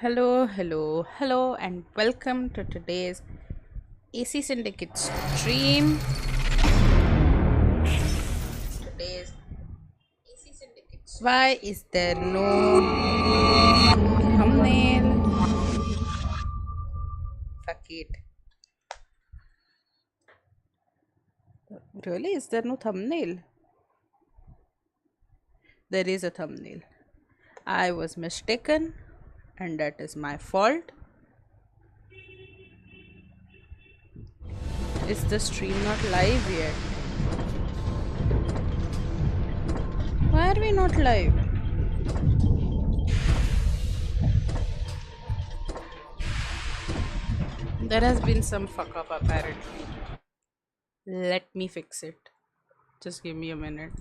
Hello, hello, hello, and welcome to today's AC Syndicate stream. Today's AC Syndicate. Why is there no thumbnail? Fuck it. Really? Is there no thumbnail? There is a thumbnail. I was mistaken, and that is my fault. Is the stream not live yet? Why are we not live? There has been some fuck up apparently. Let me fix it. Just give me a minute.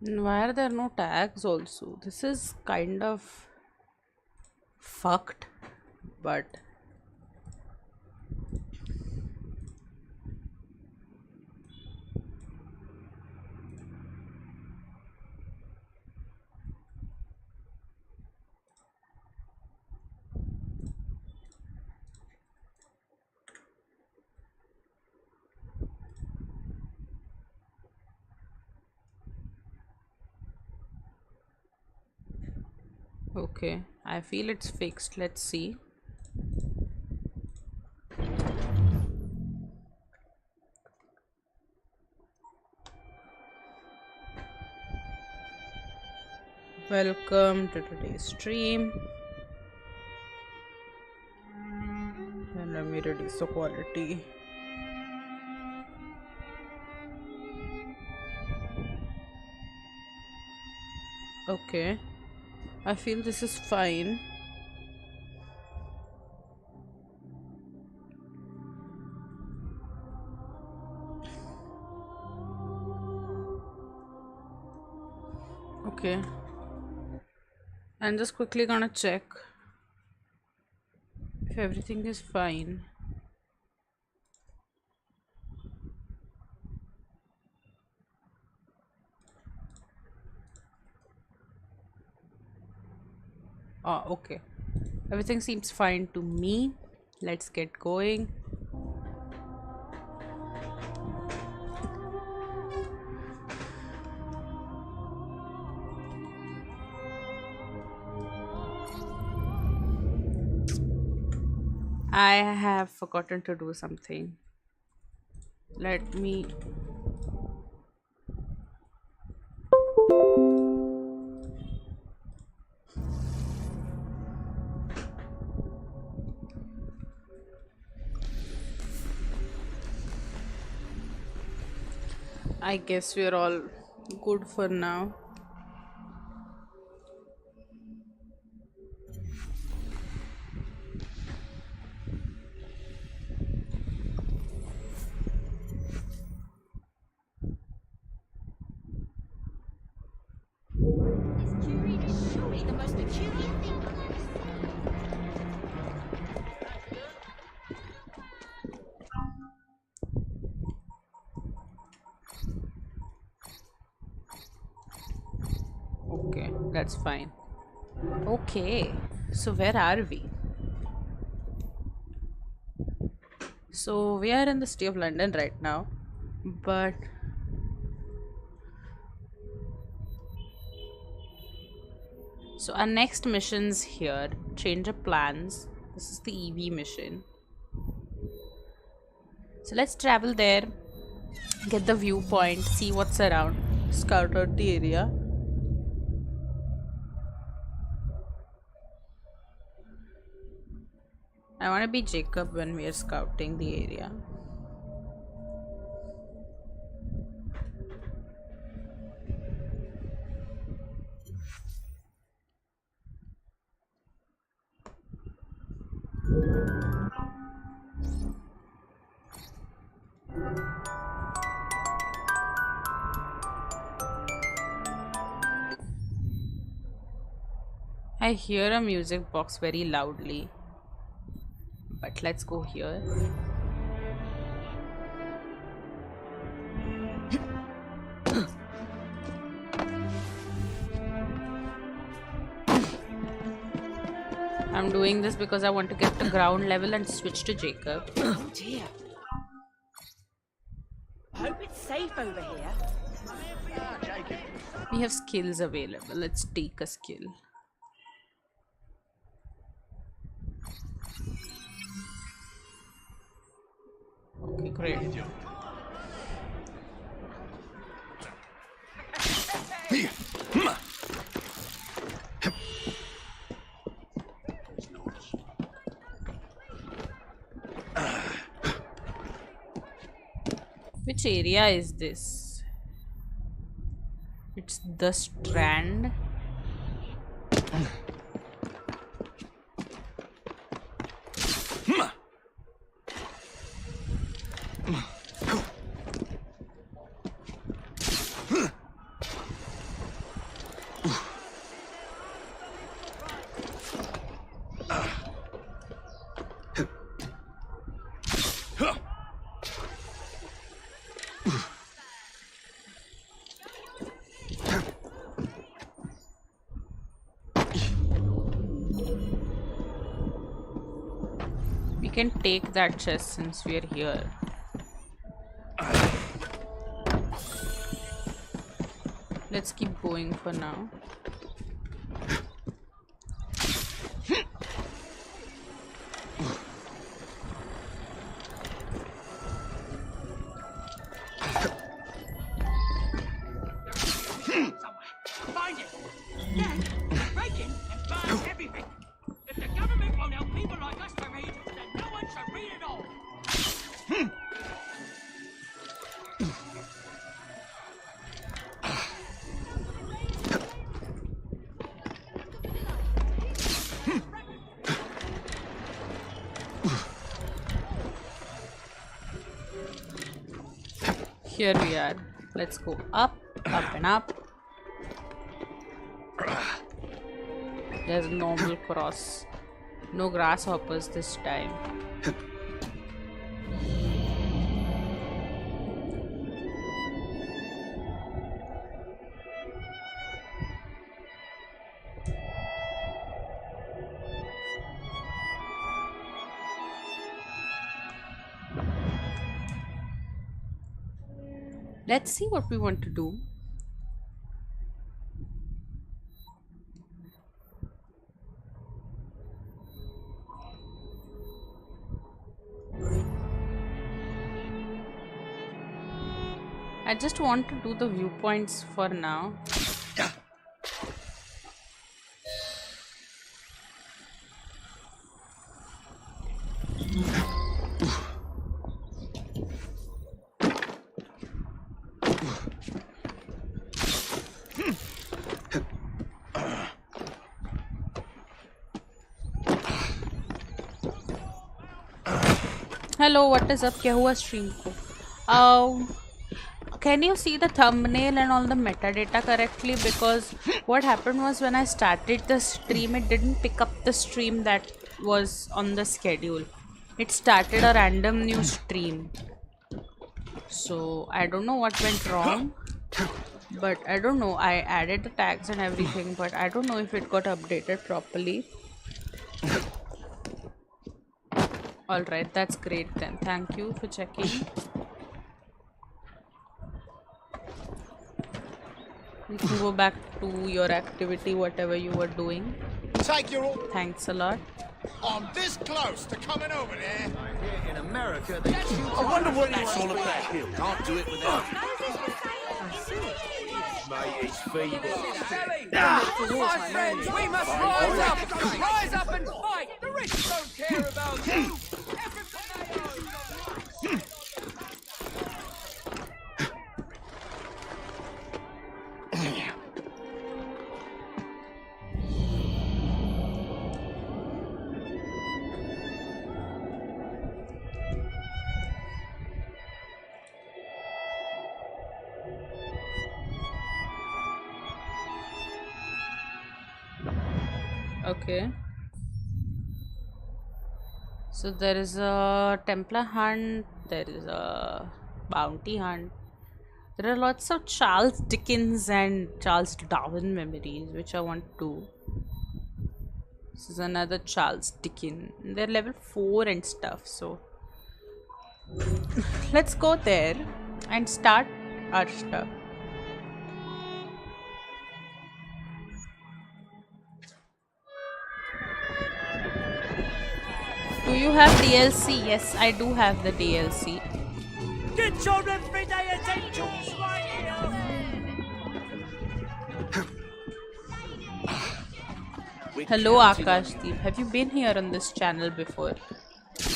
Why are there no tags also? This is kind of fucked, but okay. I feel it's fixed. Let's see. Welcome to today's stream. And let me reduce the quality. Okay. I feel this is fine. Okay. I'm just quickly gonna check if everything is fine. Ah, okay. Everything seems fine to me. Let's get going. I have forgotten to do something. Let me. I guess we're all good for now. This jury is surely the most peculiar thing. Okay, that's fine. Okay, so where are we? So we are in the city of London right now, but So our next mission's here. Change of plans. This is the Evie mission. So let's travel there. Get the viewpoint. See what's around. Scout out the area. I want to be Jacob when we are scouting the area. I hear a music box very loudly, but let's go here. I'm doing this because I want to get to ground level and switch to Jacob. Oh dear. Hope it's safe over here. We have skills available. Let's take a skill. Okay, great. Which area is this? It's the Strand. We can take that chest since we are here. Let's keep going for now. Find it. Then break in and burn everything. If the government won't help people like us to read, then no one should read at all. Here we are. Let's go up, up and up. There's a normal cross. No grasshoppers this time. Let's see what we want to do. I just want to do the viewpoints for now. Hello, what is up? क्या हुआ stream को? Can you see the thumbnail and all the metadata correctly? Because what happened was when I started the stream, it didn't pick up the stream that was on the schedule. It started a random new stream. So I don't know what went wrong. But I don't know. I added the tags and everything, but I don't know if it got updated properly. Alright, that's great then. Thank you for checking. You can go back to your activity, whatever you were doing. Take your... Thanks a lot. I'm this close to coming over there. In America, they I wonder what that's all about. can't do it without. Mate, it's feeble. My friends, we must rise up! Rise up and fight! The rich don't care about you! Okay. So there is a Templar hunt, there is a bounty hunt. There are lots of Charles Dickens and Charles Darwin memories which I want to do. This is another Charles Dickens. They're level 4 and stuff, so let's go there and start our stuff. Do you have DLC? Yes, I do have the DLC. Get your everyday essentials right here! Hello Akashdeep, have you been here on this channel before?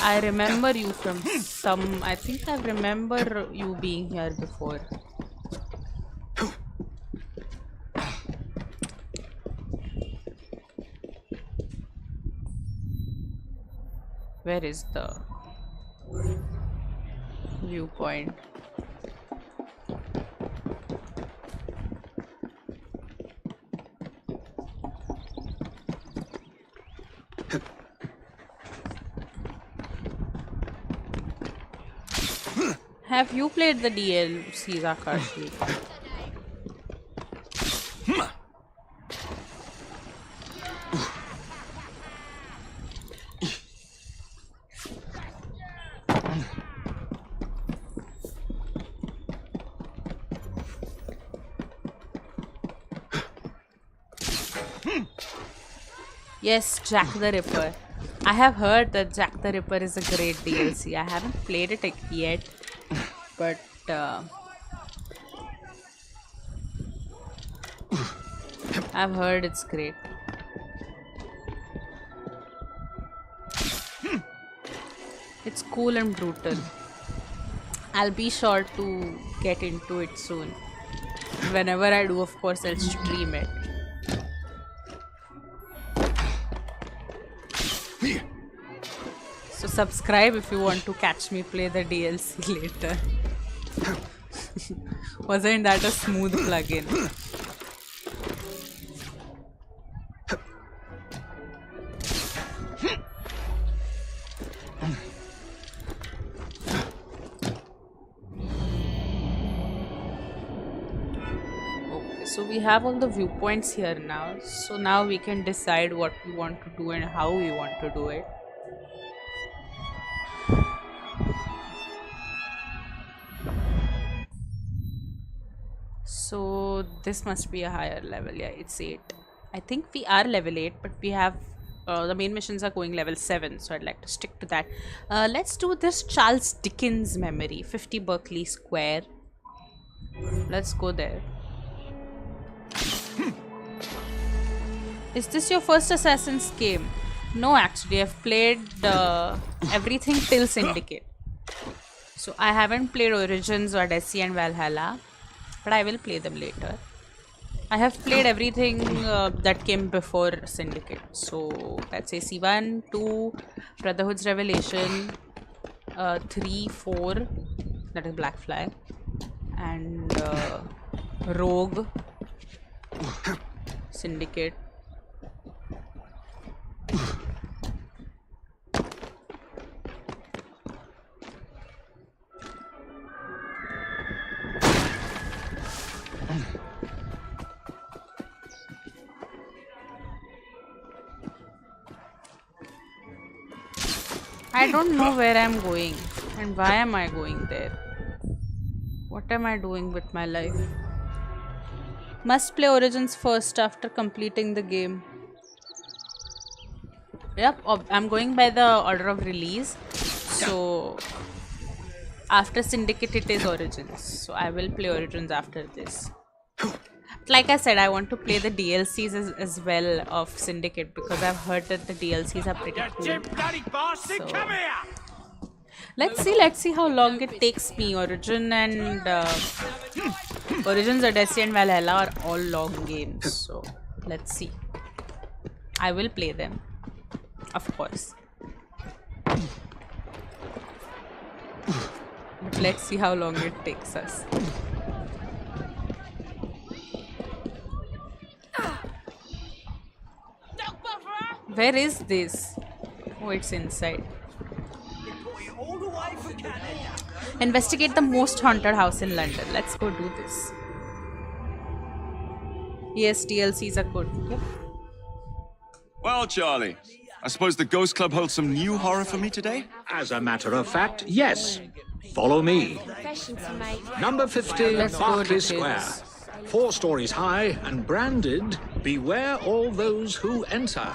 I remember you from some... I think I remember you being here before. Where is the viewpoint? Have you played the DLC, Akashi? Yes, Jack the Ripper. I have heard that Jack the Ripper is a great DLC. I haven't played it yet, but I've heard it's great. It's cool and brutal. I'll be sure to get into it soon. Whenever I do, of course, I'll stream it. So subscribe if you want to catch me play the DLC later. Wasn't that a smooth plugin? Okay, so we have all the viewpoints here now. So now we can decide what we want to do and how we want to do it. So this must be a higher level. Yeah, it's 8. I think we are level 8, but we have the main missions are going level 7, so I'd like to stick to that. Let's do this Charles Dickens memory, 50 Berkeley Square. Let's go there. Is this your first Assassin's game? No, actually, I've played everything till Syndicate. So I haven't played Origins, Odyssey and Valhalla, but I will play them later. I have played everything that came before Syndicate. So that's AC1, 2, Brotherhood's Revelation, 3, 4, that is Black Flag, and Rogue, Syndicate. I don't know where I'm going and why am I going there. What am I doing with my life? Must play Origins first after completing the game. Yep, I'm going by the order of release. So after Syndicate it is Origins. So I will play Origins after this. Like I said, I want to play the DLCs as well of Syndicate because I've heard that the DLCs are pretty cool. bloody bastard, So- come here! Let's see how long it takes me. Origins, Odyssey and Valhalla are all long games. So let's see. I will play them, of course. But let's see how long it takes us. Where is this? Oh, it's inside. Investigate the most haunted house in London. Let's go do this. Yes, DLCs are good. Yep. Well, Charlie, I suppose the Ghost Club holds some new horror for me today? As a matter of fact, yes. Follow me. Number 50, Let's go, Berkeley Dickens. Square. 4 stories high and branded, beware all those who enter.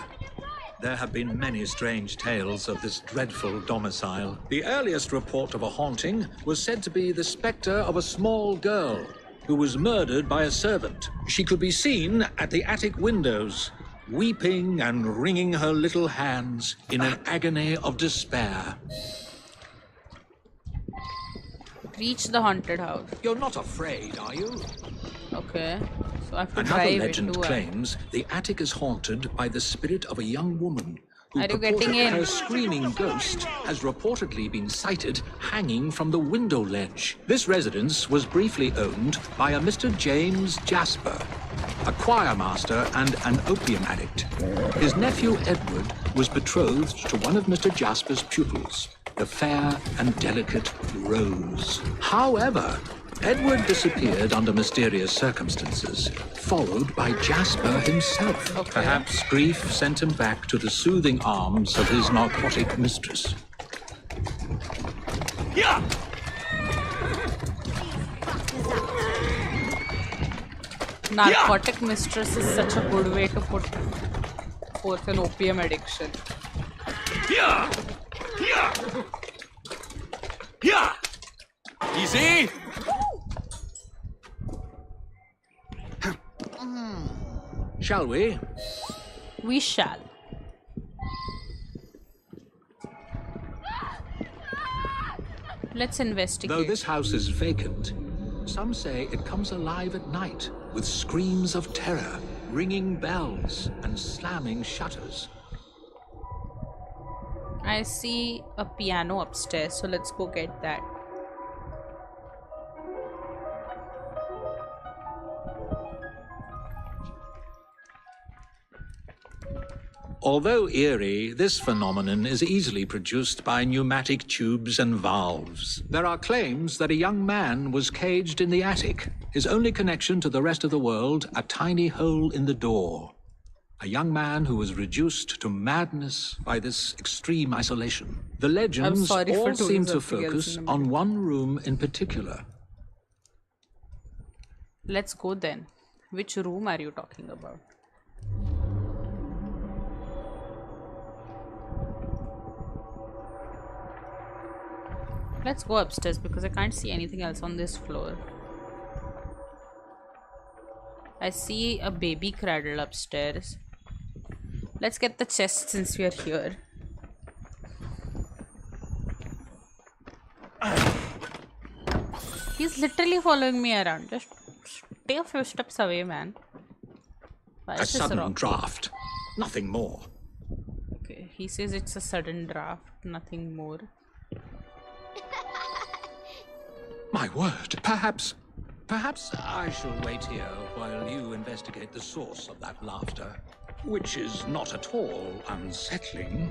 There have been many strange tales of this dreadful domicile. The earliest report of a haunting was said to be the spectre of a small girl who was murdered by a servant. She could be seen at the attic windows, weeping and wringing her little hands in an agony of despair. Reach the haunted house. You're not afraid, are you? Okay. So I have to Another drive legend it. Do I? claims the attic is haunted by the spirit of a young woman who Are you purported getting in? her screaming ghost has reportedly been sighted hanging from the window ledge. This residence was briefly owned by a Mr. James Jasper, a choir master and an opium addict. His nephew Edward was betrothed to one of Mr. Jasper's pupils, the fair and delicate Rose. However, Edward disappeared under mysterious circumstances, followed by Jasper himself. Okay. Perhaps grief sent him back to the soothing arms of his narcotic mistress. Yeah! Narcotic mistress is such a good way to put forth an opium addiction. Yeah! Yeah! Yeah! Easy! Shall we? We shall. Let's investigate. Though this house is vacant, some say it comes alive at night with screams of terror, ringing bells, and slamming shutters. I see a piano upstairs, so let's go get that. Although eerie, this phenomenon is easily produced by pneumatic tubes and valves. There are claims that a young man was caged in the attic, his only connection to the rest of the world a tiny hole in the door. A young man who was reduced to madness by this extreme isolation. The legends sorry for all doing seem to something else focus in a on minute. one room in particular. Let's go then. Which room are you talking about? Let's go upstairs because I can't see anything else on this floor. I see a baby cradle upstairs. Let's get the chest since we are here. He's literally following me around. Just stay a few steps away, man. Why A is this sudden rock? draft, nothing more. Okay, he says it's a sudden draft, nothing more. My word, perhaps I shall wait here while you investigate the source of that laughter, which is not at all unsettling.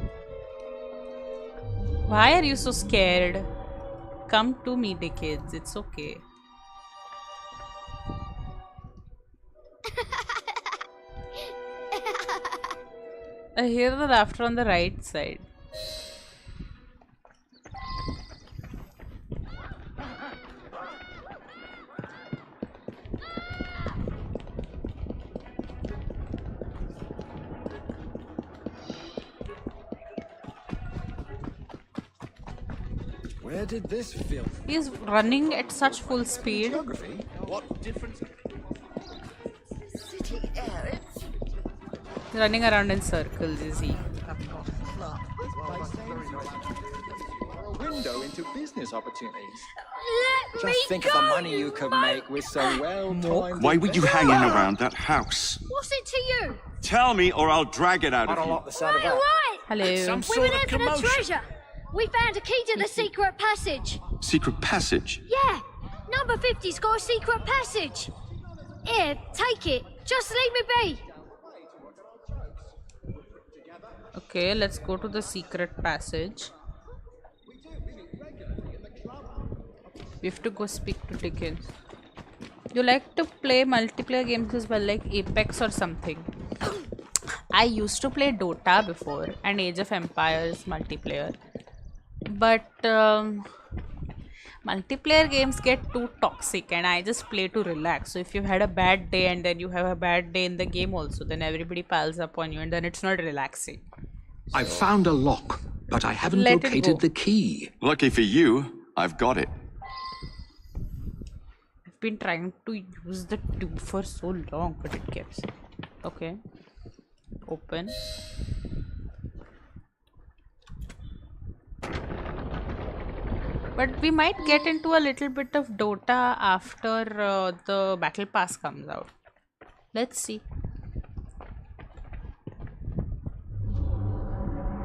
Why are you so scared? Come to me, Dickens. It's okay. I hear the laughter on the right side. Where did this filth? He's running at such full speed. Geography? What difference? City air, it's Running around in circles, is he? A window into business opportunities. let Just me think go, of the money you you could moke. make with so well timed. Why were you hanging around that house? What's it to you? Tell me or I'll drag it out I of don't you. like the sound of Right, that. right. Hello. Some We sort were of there for the commotion. treasure. We found a key to the secret passage. Secret passage? Yeah, number 50's got a secret passage. Here, take it. Just leave me be. Okay, let's go to the secret passage. We have to go speak to Dickens. You like to play multiplayer games as well, like Apex or something? I used to play Dota before and Age of Empires multiplayer. But multiplayer games get too toxic and I just play to relax. So if you've had a bad day and then you have a bad day in the game also, then everybody piles up on you and then it's not relaxing. I've found a lock, but I haven't Let it go. located the key. Lucky for you, I've got it. I've been trying to use the tube for so long, but it keeps. Okay. Open. But we might get into a little bit of Dota after the Battle Pass comes out. Let's see.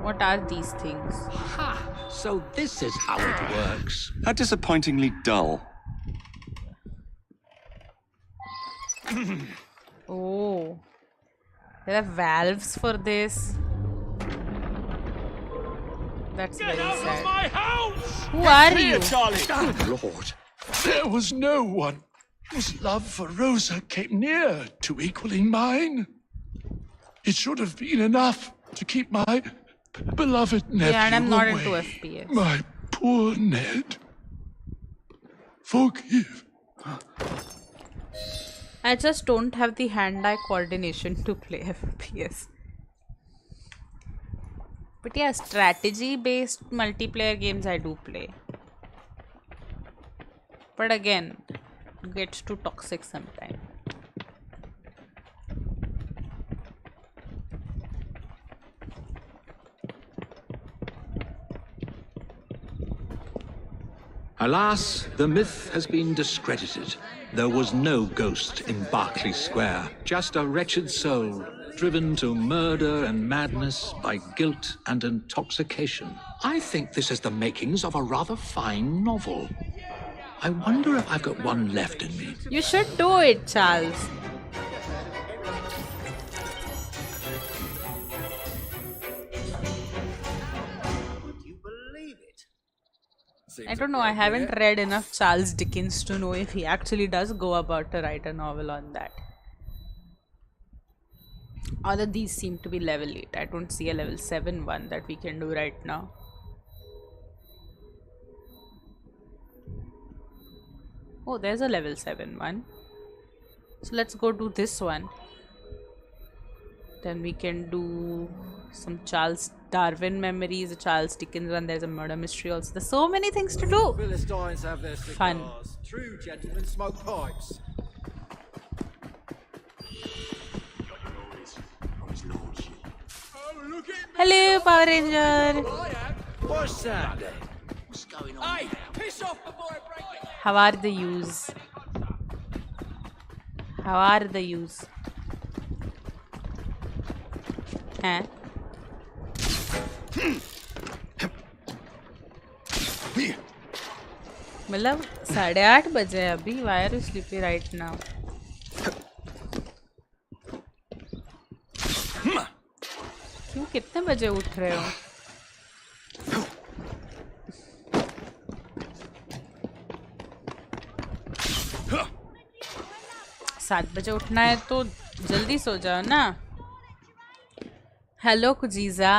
What are these things? Ha! So this is how it works. How disappointingly dull. Oh. There are valves for this. That's Get very out sad. of my house! Who are you? Good Lord. There was no one whose love for Rosa came near to equaling mine. It should have been enough to keep my beloved nephew Yeah, and I'm not away. into FPS. My poor Ned. Forgive. I just don't have the hand-eye coordination to play FPS. But yeah, strategy-based multiplayer games I do play. But again, it gets too toxic sometimes. Alas, the myth has been discredited. There was no ghost in Berkeley Square, just a wretched soul, driven to murder and madness by guilt and intoxication. I think this is the makings of a rather fine novel. I wonder if I've got one left in me. You should do it, Charles. You believe it? I don't know, I haven't read enough Charles Dickens to know if he actually does go about to write a novel on that. All of these seem to be level 8. I don't see a level 7 one that we can do right now. Oh, there's a level 7 one. So let's go do this one. Then we can do some Charles Darwin memories, a Charles Dickens one. There's a murder mystery also. There's so many things to do. Philistines have their cigars. Fun. True gentlemen smoke pipes. Hello, Power Ranger. What's that then? What's going on? Hey, piss off before I break it! How are the yous? How are the yous? Huh? मतलब 8:30 बजे हैं अभी. Why are you sleepy right now? क्यों कितने बजे उठ रहे हो? सात बजे उठना है तो जल्दी सो जाओ ना. Hello Kujiza,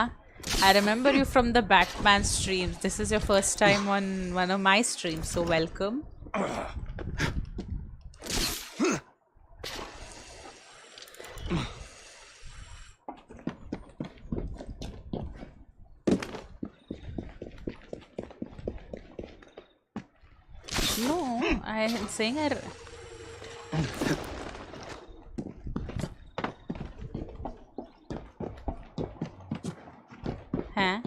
I remember you from the Batman streams. This is your first time on one of my streams, so welcome. I saying I... Huh?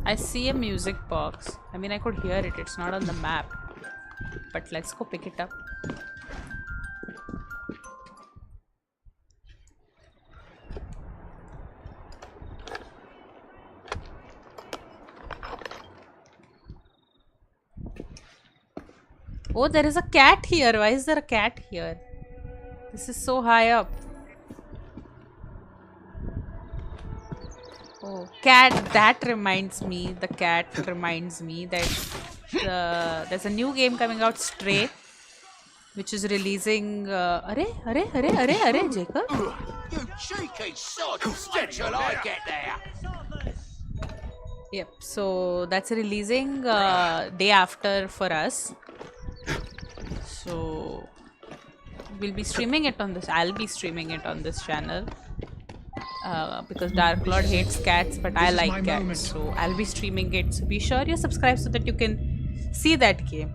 I see a music box. I mean, I could hear it. It's not on the map. But let's go pick it up. Oh, there is a cat here. Why is there a cat here? This is so high up. Oh, cat. That reminds me. The cat reminds me that there's a new game coming out, Stray, which is releasing. Are, Jacob? You cheeky sod! When shall I get there? Yep. So that's releasing day after for us. So we'll be streaming it on this. I'll be streaming it on this channel. Because Dark Lord hates cats, but I like cats, so I'll be streaming it. So be sure you're subscribed so that you can see that game.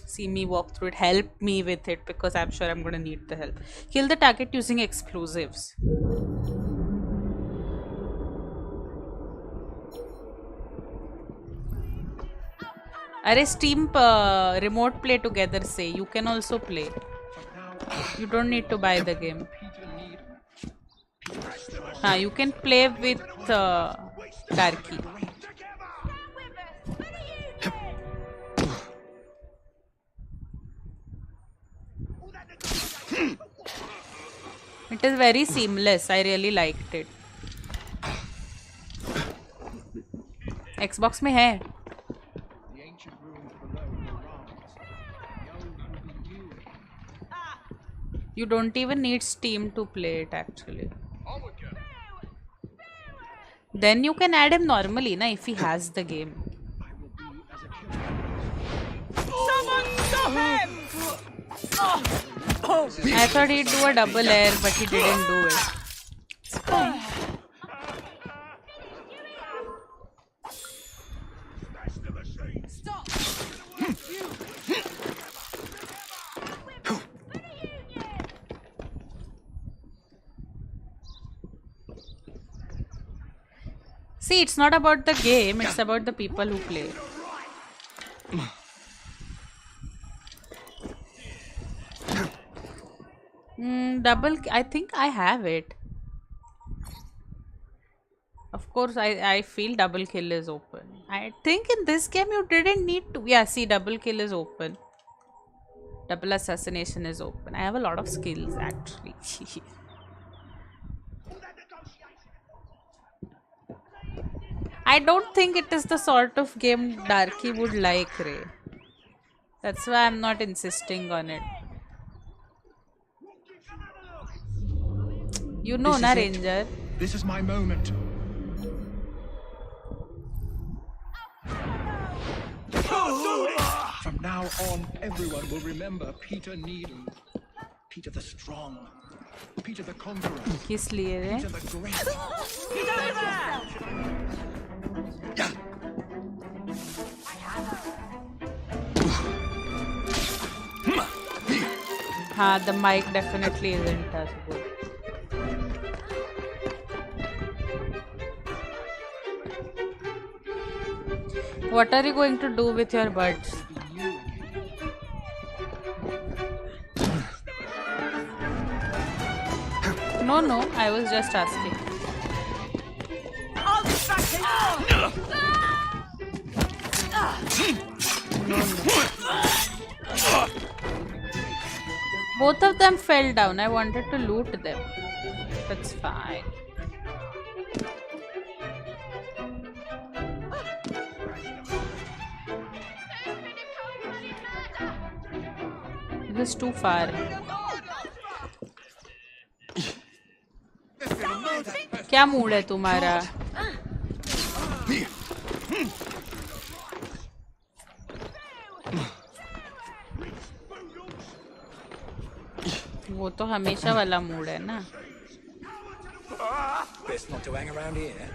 See me walk through it, help me with it, because I'm sure I'm gonna need the help. Kill the target using explosives. Arey, Steam remote play together say. You can also play. You don't need to buy the game. You can play with Darky. It is very seamless. I really liked it. Xbox में है. You don't even need Steam to play it actually. Then you can add him normally, na, if he has the game. Someone stop him! I thought he'd do a double air, but he didn't do it. It's fine. See, it's not about the game, it's about the people who play. Double, I think I have it. Of course, I feel double kill is open. I think in this game you didn't need to. Yeah, see, double kill is open. Double assassination is open. I have a lot of skills actually. I don't think it is the sort of game Darky would like, Ray. That's why I'm not insisting on it. You know, na, Ranger. This is my moment. From now on, everyone will remember Peter Needham. Peter the Strong. Peter the Conqueror. किस लिए रे? Peter the Great. हाँ, the mic definitely isn't as good. What are you going to do with your buds? No, no, I was just asking. Both of them fell down. I wanted to loot them. That's fine. This is too far. क्या mood है तुम्हारा? वो तो हमेशा वाला mood है ना. Best not to hang around here.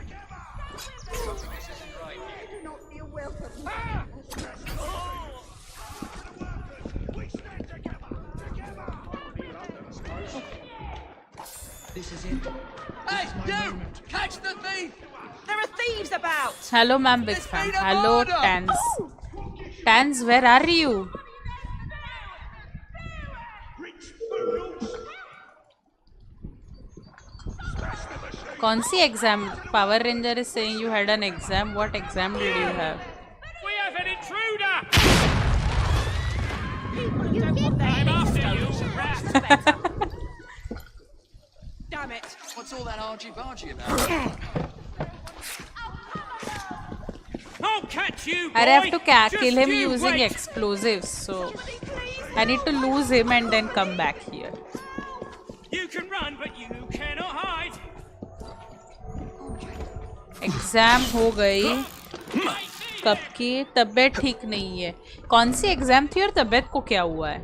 This is it. Hey, you! Catch the thief! There are thieves about! Hello, ma'am, big fan. Hello, Tans. Tans, where are you? कौन सी exam? Power Ranger is saying you had an exam. What exam did you have? We have an intruder! I'm after you, Damn it! What's all that argy-bargy about? I'll catch you, boy! I have to Just kill him you using wait. explosives, so I need to lose him and then come back here. You can run, but you cannot hide. Exam हो गई. कब की? तबीयत ठीक नहीं है. कौन सी एग्जाम थी और तबीयत को क्या हुआ है?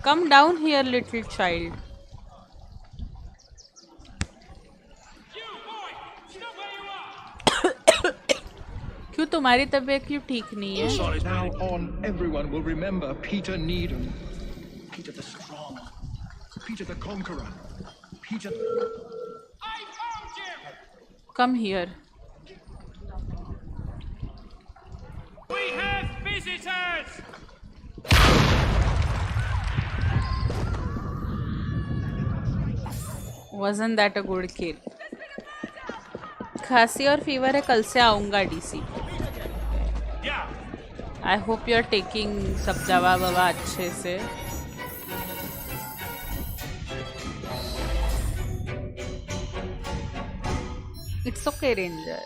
Come down here, little child. क्यों तुम्हारी तबीयत क्यों ठीक नहीं है? Now on, everyone will remember Peter Needham. Peter the Strong. Peter the Conqueror. Peter... I found you! Come here. We have visitors! Wasn't that a good kill? खांसी और fever है, कल से आऊँगा DC. I hope you are taking सब दवा ववा अच्छे से. It's okay, Ranger.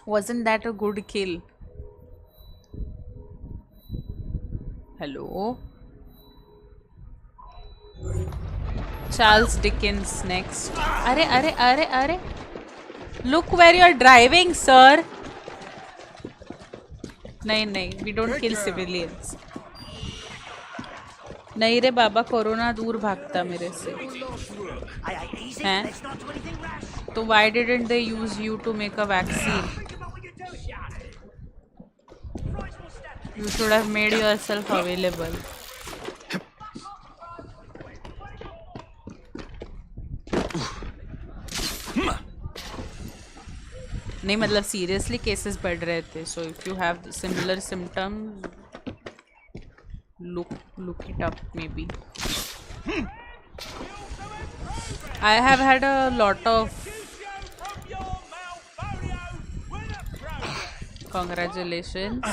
Wasn't that a good kill? Hello? Charles Dickens next. Are. Look where you are driving, sir. नहीं, we don't kill civilians. नहीं रे बाबा, कोरोना दूर भागता मेरे से. हैं? तो why didn't they use you to make a vaccine? You should have made yourself available. नहीं मतलब seriously cases बढ़ रहे थे. So if you have similar symptoms, look it up maybe. I have had a lot of congratulations.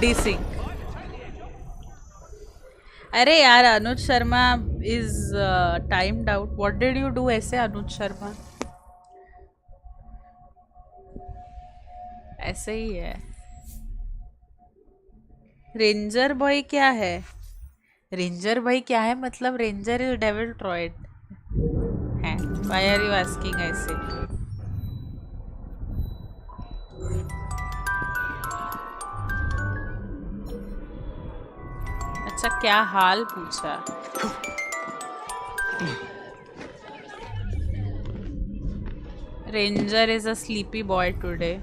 Desync. अरे यार Anuj Sharma is timed out. What did you do ऐसे अनुज शर्मा? ऐसे ही है. रेंजर बॉय क्या है? रेंजर बॉय क्या है मतलब रेंजर इज डेविल ट्रॉयड है. Why are you asking ऐसे? अच्छा क्या हाल पूछा? Ranger is a sleepy boy today.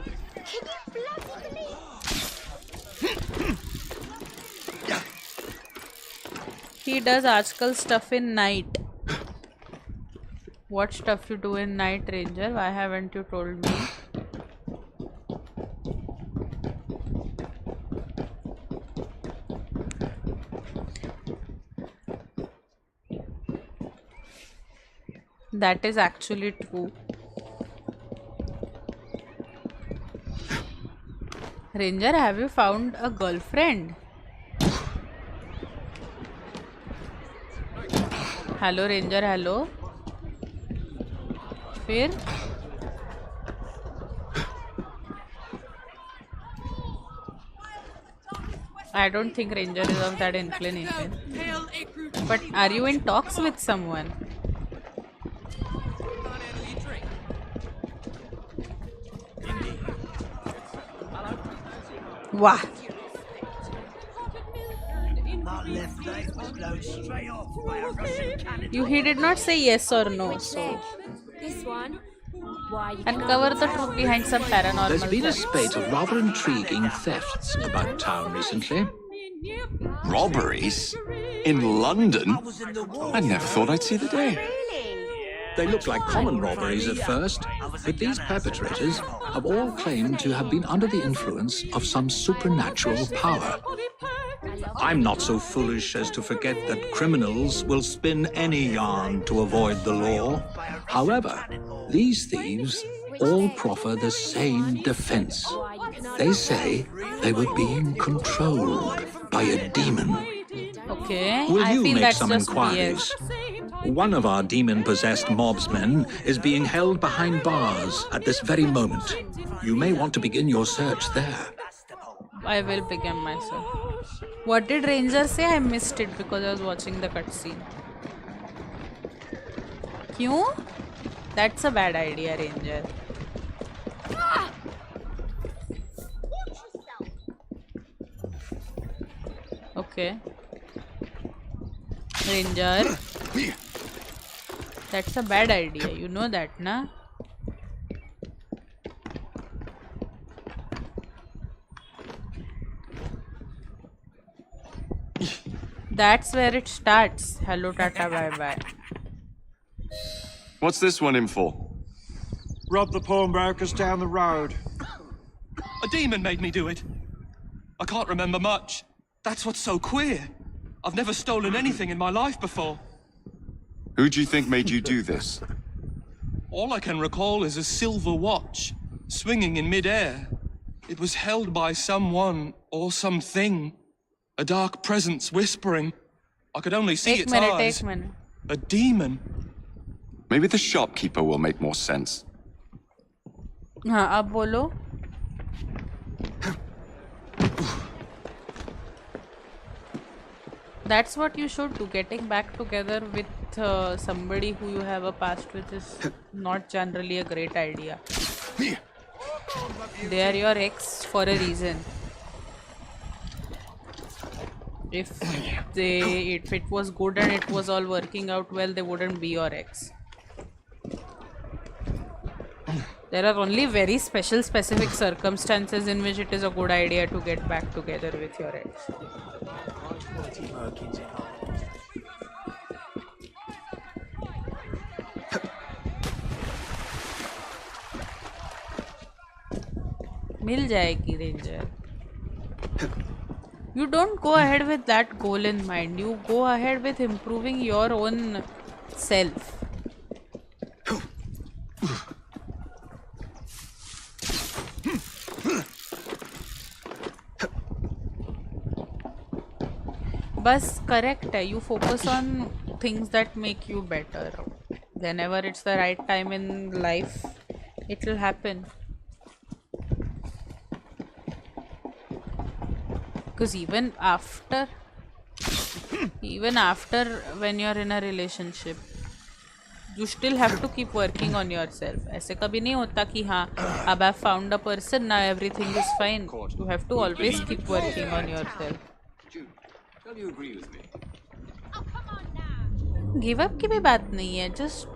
He does आजकल stuff in night. What stuff you do in night, Ranger? Why haven't you told me? That is actually true. Ranger, have you found a girlfriend? Hello Ranger, hello. फिर I don't think Ranger is of that inclination. But are you in talks with someone? Wow. He did not say yes or no, so This one. Why you uncover the truth behind some paranormal. There's been a things. spate of rather intriguing thefts about town recently. Robberies? In London? I never thought I'd see the day. They looked like common robberies at first, but these perpetrators have all claimed to have been under the influence of some supernatural power. I'm not so foolish as to forget that criminals will spin any yarn to avoid the law. However, these thieves all proffer the same defense. They say they were being controlled by a demon. Okay, Will I you feel make that's some just inquiries? BS. One of our demon-possessed mobsmen is being held behind bars at this very moment. You may want to begin your search there. I will begin myself. What did Ranger say? I missed it because I was watching the cutscene. Kyun? That's a bad idea, Ranger. Okay. Ranger. That's a bad idea. You know that, na? That's where it starts. Hello, tata, bye bye. What's this one in for? Rob the pawnbrokers down the road. A demon made me do it. I can't remember much. That's what's so queer. I've never stolen anything in my life before. Who do you think made you do this? All I can recall is a silver watch, swinging in mid-air. It was held by someone or something. A dark presence whispering. I could only see its eyes. Take minute. A demon. Maybe the shopkeeper will make more sense. हाँ अब बोलो. That's what you should do. Getting back together with somebody who you have a past with is not generally a great idea. They are your ex for a reason. If it was good and it was all working out well, they wouldn't be your ex. There are only very specific circumstances in which it is a good idea to get back together with your ex. मिल जाएगी ranger. You don't go ahead with that goal in mind. You go ahead with improving your own self. बस correct है. You focus on things that make you better. Whenever it's the right time in life, it will happen. Because even after when you're in a relationship, you still have to keep working on yourself. ऐसे कभी नहीं होता कि हाँ अब I've found a person, now everything is fine. You have to always keep working on yourself. Don't you agree with me? Give up की भी बात नहीं है. Just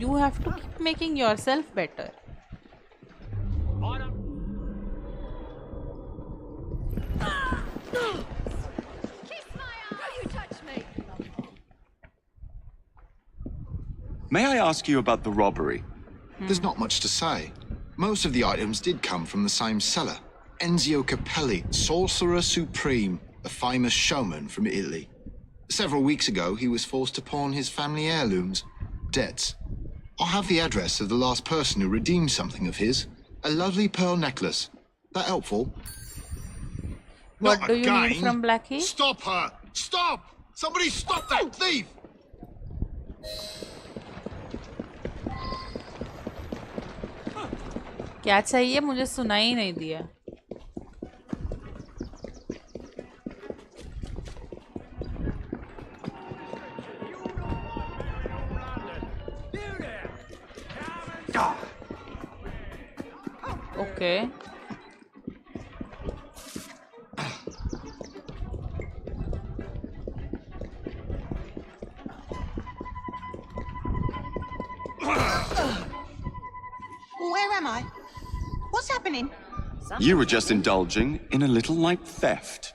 you have to keep making yourself better. May I ask you about the robbery? There's not much to say. Most of the items did come from the same seller. Enzio Capelli, Sorcerer Supreme, a famous showman from Italy. Several weeks ago, he was forced to pawn his family heirlooms. Debts. I have the address of the last person who redeemed something of his. A lovely pearl necklace. That helpful? What Not do you need again. from Blackie? Stop her! Stop! Somebody stop that thief! क्या चाहिए? मुझे सुनाई ही नहीं दिया. Okay. Where am I? What's happening? You were just indulging in a little light theft.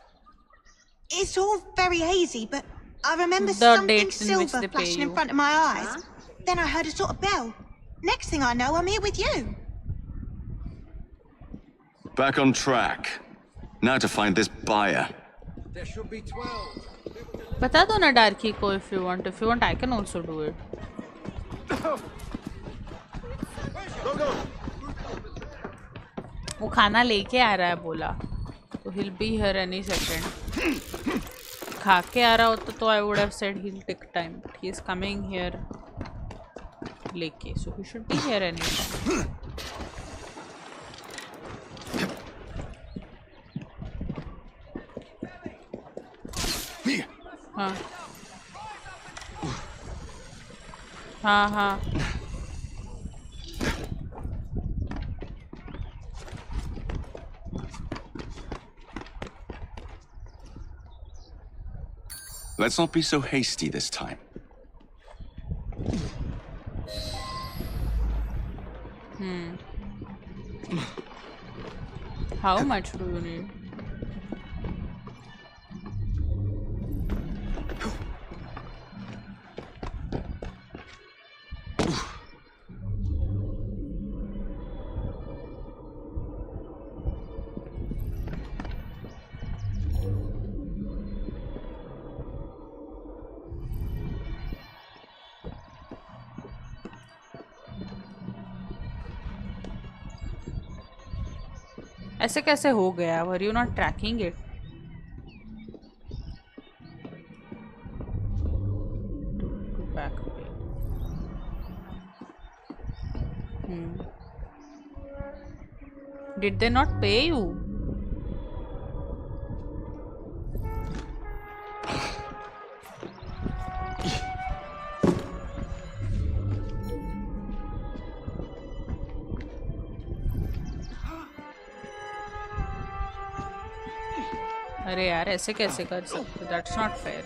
It's all very hazy, but I remember The something dates in which silver they pay flashing in you. front of my eyes. Then I heard a sort of bell. Next thing I know, I'm here with you. Back on track. Now to find this buyer. There should be 12. बता दो ना डार्की को if you want. If you want, I can also do it. वो खाना लेके आ रहा है बोला, तो he'll be here any second. खा के आ रहा होता तो I would have said he'll take time, but he is coming here लेके, so he should be here any time. हाँ हाँ हाँ. Let's not be so hasty this time. How much do you need? ऐसे कैसे हो गया? Were you not tracking it? To back pay. Did they not pay you? अरे यार ऐसे कैसे कर सकते? That's not fair.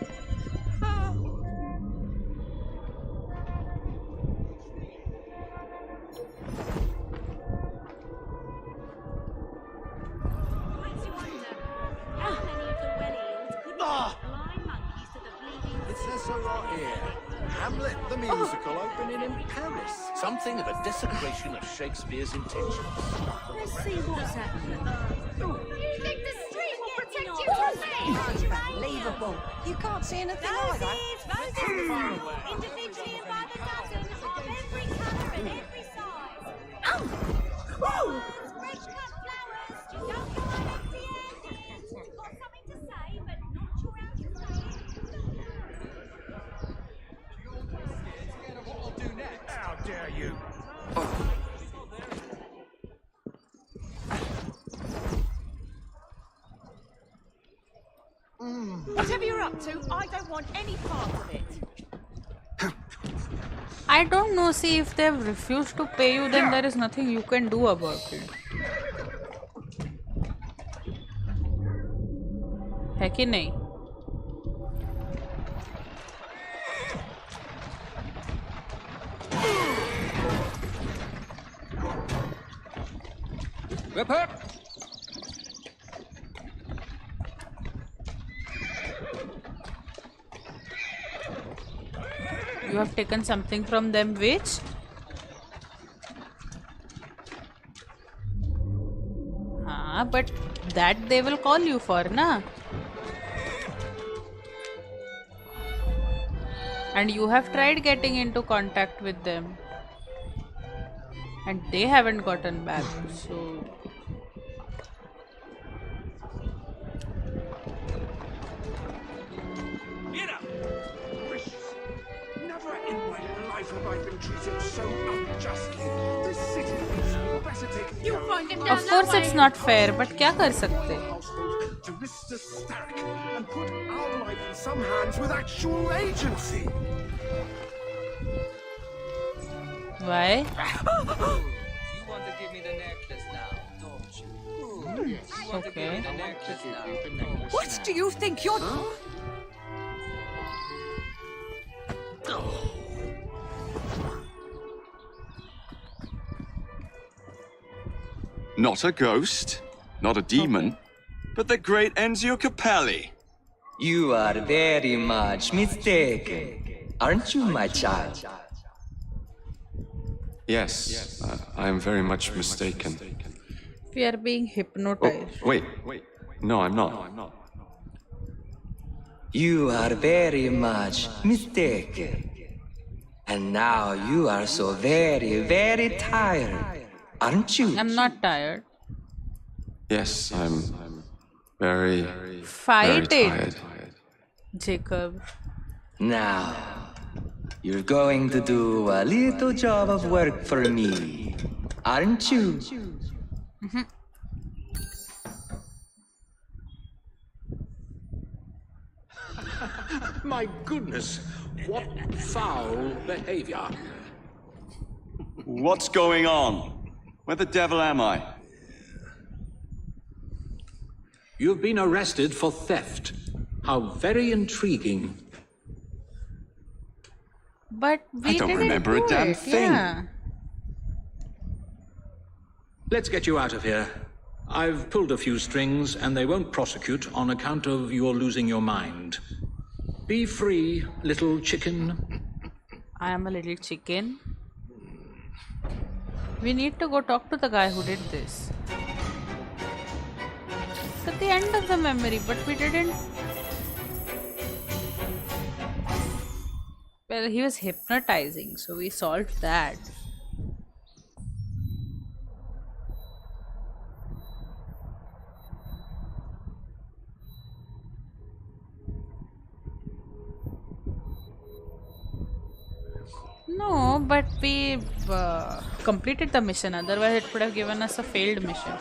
It says so right here. Hamlet the musical opening in Paris. Something of a desecration of Shakespeare's intentions. Let's see what's happening. You think the street will protect you from me? Unbelievable. You can't see anything either. Individually and by the dozens of every colour and every size. Fresh cut flowers, just don't go on empty-handed. Got something to say, but not sure how to say it. How dare you? Whatever you're up to, I don't want any part of it. I don't know. See, if they have refused to pay you, then there is nothing you can do about it. है कि नहीं? Whip up! You have taken something from them, which? हाँ, but that they will call you for, na? And you have tried getting into contact with them. And they haven't gotten back, so... so unjustly. This city is pathetic. You'll find him down Of course it's not fair, but क्या कर सकते? To Mr. Starrick and put our life in some hands with actual agency. Why? You want to give me the necklace now, don't you? Okay. The necklace now. What do you think you're... Not a ghost, not a demon, but the great Enzio Capelli. You are very much mistaken, aren't you, my child? Yes, I am very much mistaken. We are being hypnotized. Wait. No, I'm not. You are very much mistaken. And now you are so very, very tired, aren't you? I'm not tired. Yes, I'm very, Fight very it, tired. Jacob. Now, you're going to do a little job of work for me, aren't you? My goodness, what foul behavior. What's going on? Where the devil am I? You've been arrested for theft. How very intriguing. But we I don't didn't remember do a damn it. thing. Yeah. Let's get you out of here. I've pulled a few strings, and they won't prosecute on account of your losing your mind. Be free, little chicken. I am a little chicken. We need to go talk to the guy who did this. It's at the end of the memory, but we didn't. Well, he was hypnotizing, so we solved that. No, but we completed the mission, otherwise it would have given us a failed mission.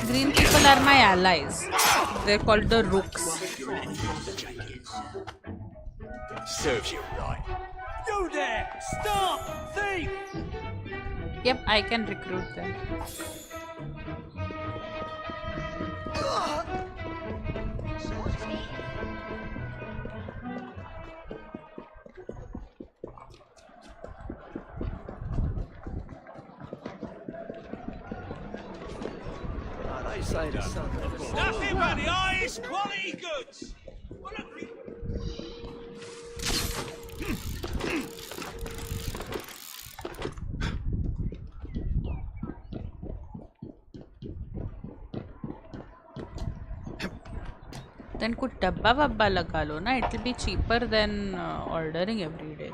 Green people are my allies. They're called the Rooks. Serves you right. You there! Stop! Thief! Yep, I can recruit them. They say the sun never sets. Nothing but the highest quality goods! Then कुछ डब्बा वब्बा लगा लो ना. It will be cheaper than ordering every day.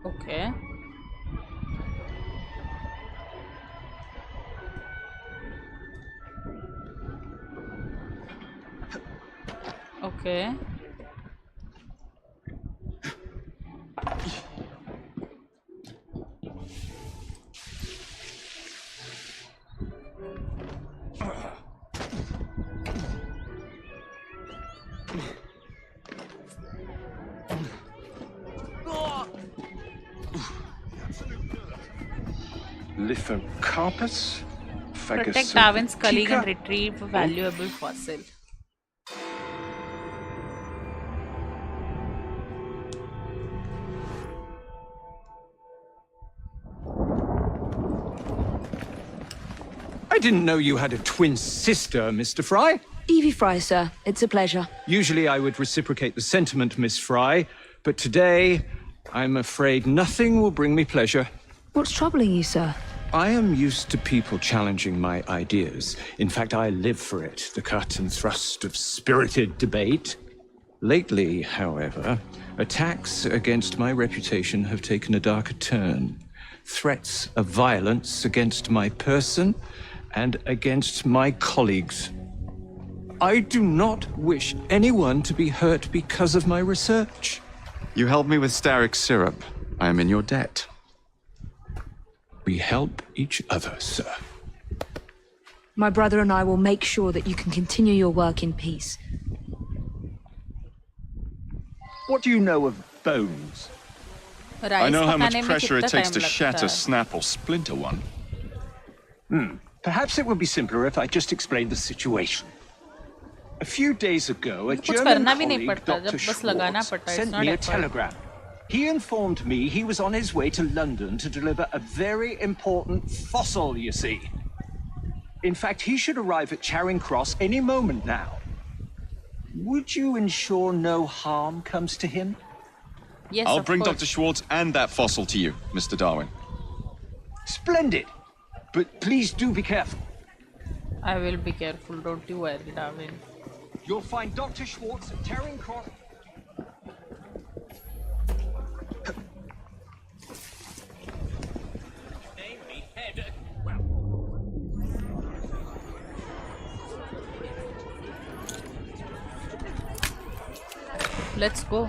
Okay. Okay. Lithocarpus? Protect Darwin's colleague and retrieve a valuable fossil. I didn't know you had a twin sister, Mr. Fry. Evie Fry, sir. It's a pleasure. Usually I would reciprocate the sentiment, Miss Fry, but today I'm afraid nothing will bring me pleasure. What's troubling you, sir? I am used to people challenging my ideas. In fact, I live for it, the cut and thrust of spirited debate. Lately, however, attacks against my reputation have taken a darker turn. Threats of violence against my person and against my colleagues. I do not wish anyone to be hurt because of my research. You helped me with Starrick syrup. I am in your debt. We help each other, sir. My brother and I will make sure that you can continue your work in peace. What do you know of bones? I know how much pressure it takes to shatter, snap, or splinter one. Perhaps it would be simpler if I just explained the situation. A few days ago, a कुछ German करना भी नहीं colleague, पड़ता, Dr. जब बस लगाना Schwartz, पड़ता है, it's sent not me a effort. telegram. He informed me he was on his way to London to deliver a very important fossil, you see. In fact, he should arrive at Charing Cross any moment now. Would you ensure no harm comes to him? Yes, I'll of bring course. Dr. Schwartz and that fossil to you, Mr. Darwin. Splendid. But please do be careful. I will be careful, don't you worry, Darwin. You'll find Dr. Schwartz at Charing Cross. Let's go.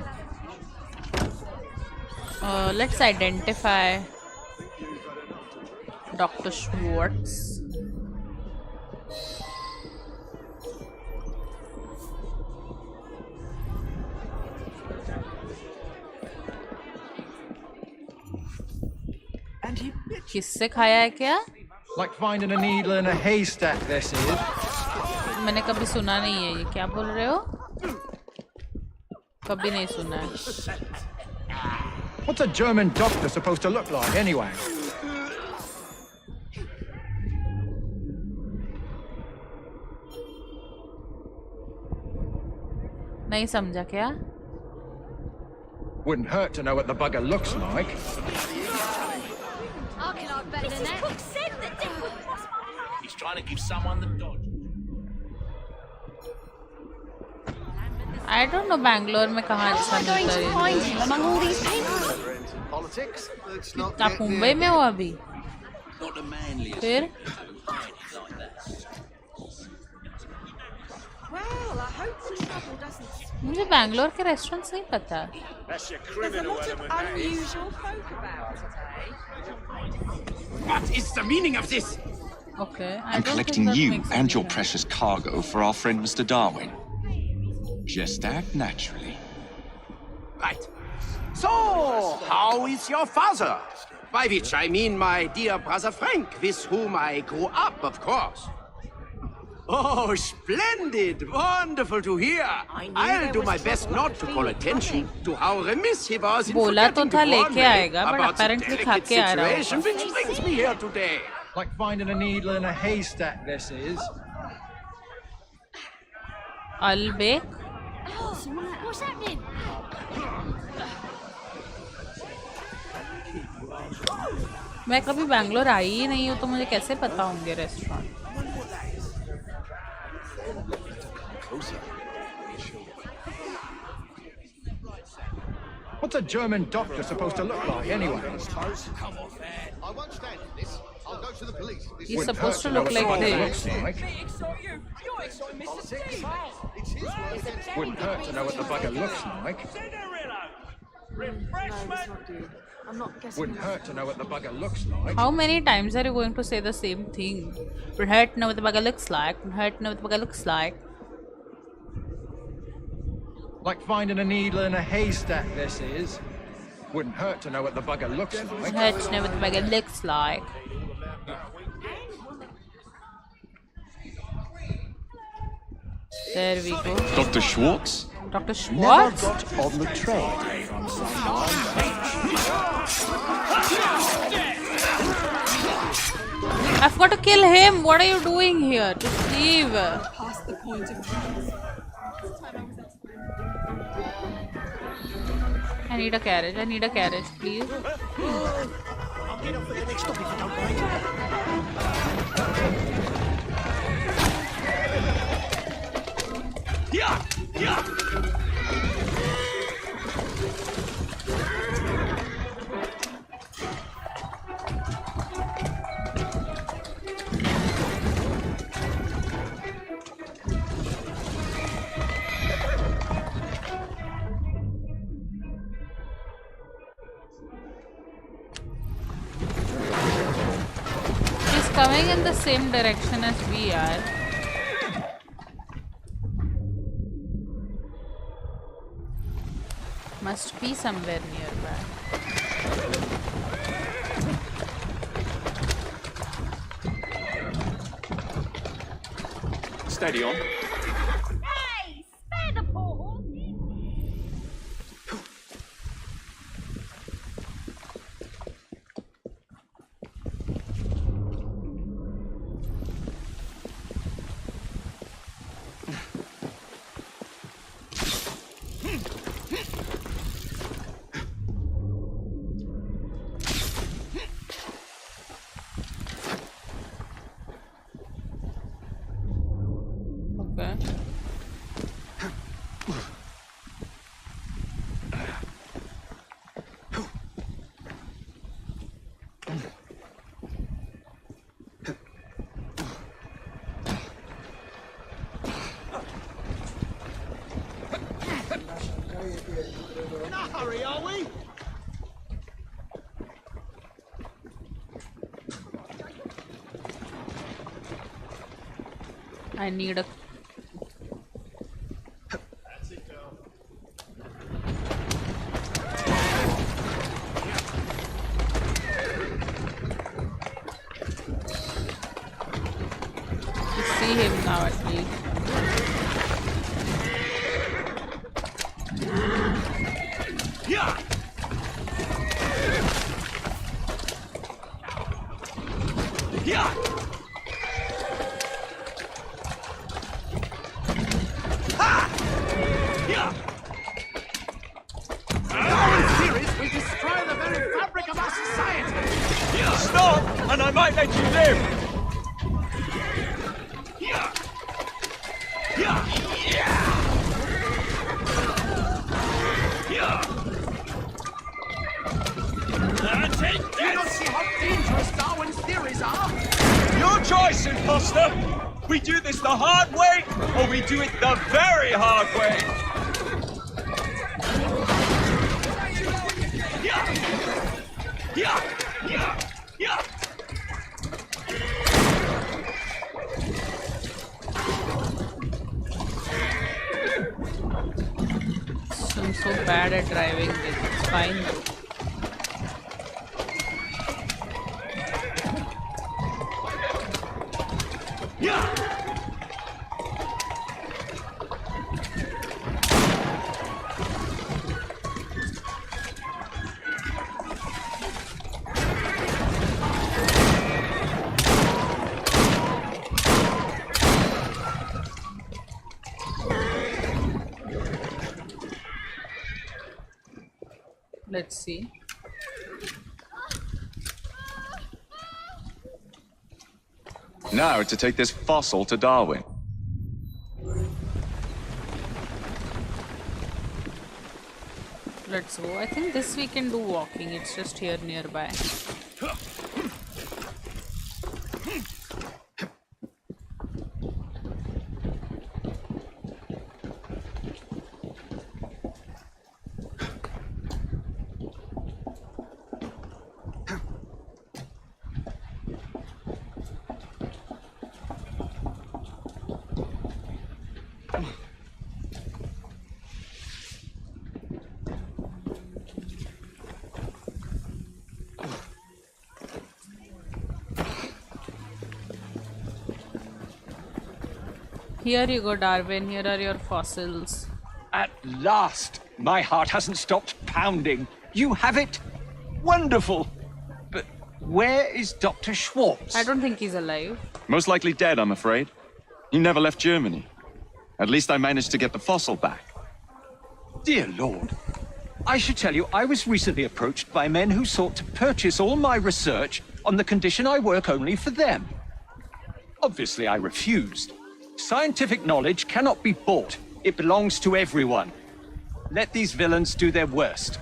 Let's identify Dr. Schwartz. किससे खाया है क्या? Like finding a needle in a haystack, this is. मैंने कभी सुना नहीं है ये, क्या बोल रहे हो? कभी नहीं सुना है. What's a German doctor supposed to look like, anyway? नहीं समझा क्या? Wouldn't hurt to know what the bugger looks like. I can have better than that. Cook said that He's trying to give someone the dodge. I don't know Bangalore में कहाँ अच्छा How am I going मिलता to है. find him among all these people? Politics? Let's not आप मुंबई में हो अभी? Not the manliest. फिर? Well, I hope the trouble doesn't. मुझे बैंगलोर के रेस्टोरेंट्स नहीं पता. There's a lot of unusual folk about today. What is the meaning of this? Okay. I'm collecting you and your precious cargo for our friend Mr. Darwin. Just act naturally. Right. So, how is your father? By which I mean my dear brother Frank, with whom I grew up, of course. Oh, splendid! Wonderful to hear. I'll do my best not to call attention to how remiss he was in बोला तो forgetting to था warn लेके me आएगा, but about the apparently खा delicate के आ रहा situation होगा. which brings me here today. Like finding a needle in a haystack, this is. Albek. Oh, what's happening? मैं कभी बैंगलोर आई ही नहीं हूँ तो मुझे कैसे पता होंगे restaurant. What's a German doctor supposed to look like, anyway? I won't stand for this. I'll go to the police. He's supposed to look like this. Wouldn't hurt to know what the bugger looks like. Wouldn't hurt to know what the bugger looks like. How many times are you going to say the same thing? Would hurt to know what the bugger looks like. Would hurt to know what the bugger looks like. Like finding a needle in a haystack, this is. Wouldn't hurt to know what the bugger looks like. Would hurt to know what the bugger looks like. There we go. Dr. Schwartz? Dr. Schwartz? Never got on the train from someone. I've got to kill him. What are you doing here? Just leave. Past the point of I need a carriage. I need a carriage, please. I'll get off at the next stop if you don't mind. Yeah! Yeah! Coming in the same direction as we are. Must be somewhere nearby. Steady on. Hey, spare the poor horse. In a hurry, are we? I need a see him now at least. Yeah! Yeah! Ha! Yeah! Darwin's theories will destroy the very fabric of our society. Yeah! Stop, and I might let you live! Yeah! Yeah! Yeah! Yeah! Take You don't see how dangerous Darwin's theories are? Your choice, imposter! We do this the hard way, or we do it the very hard way! Yeah! Yeah! Yeah! Yeah! I'm so bad at driving this. It's fine though. Yeah! Let's see. Now to take this fossil to Darwin. Let's go. I think this we can do walking. It's just here nearby. Here you go, Darwin. Here are your fossils. At last! My heart hasn't stopped pounding. You have it? Wonderful! But where is Dr. Schwartz? I don't think he's alive. Most likely dead, I'm afraid. He never left Germany. At least I managed to get the fossil back. Dear Lord, I should tell you, I was recently approached by men who sought to purchase all my research on the condition I work only for them. Obviously, I refused. Scientific knowledge cannot be bought. It belongs to everyone. Let these villains do their worst.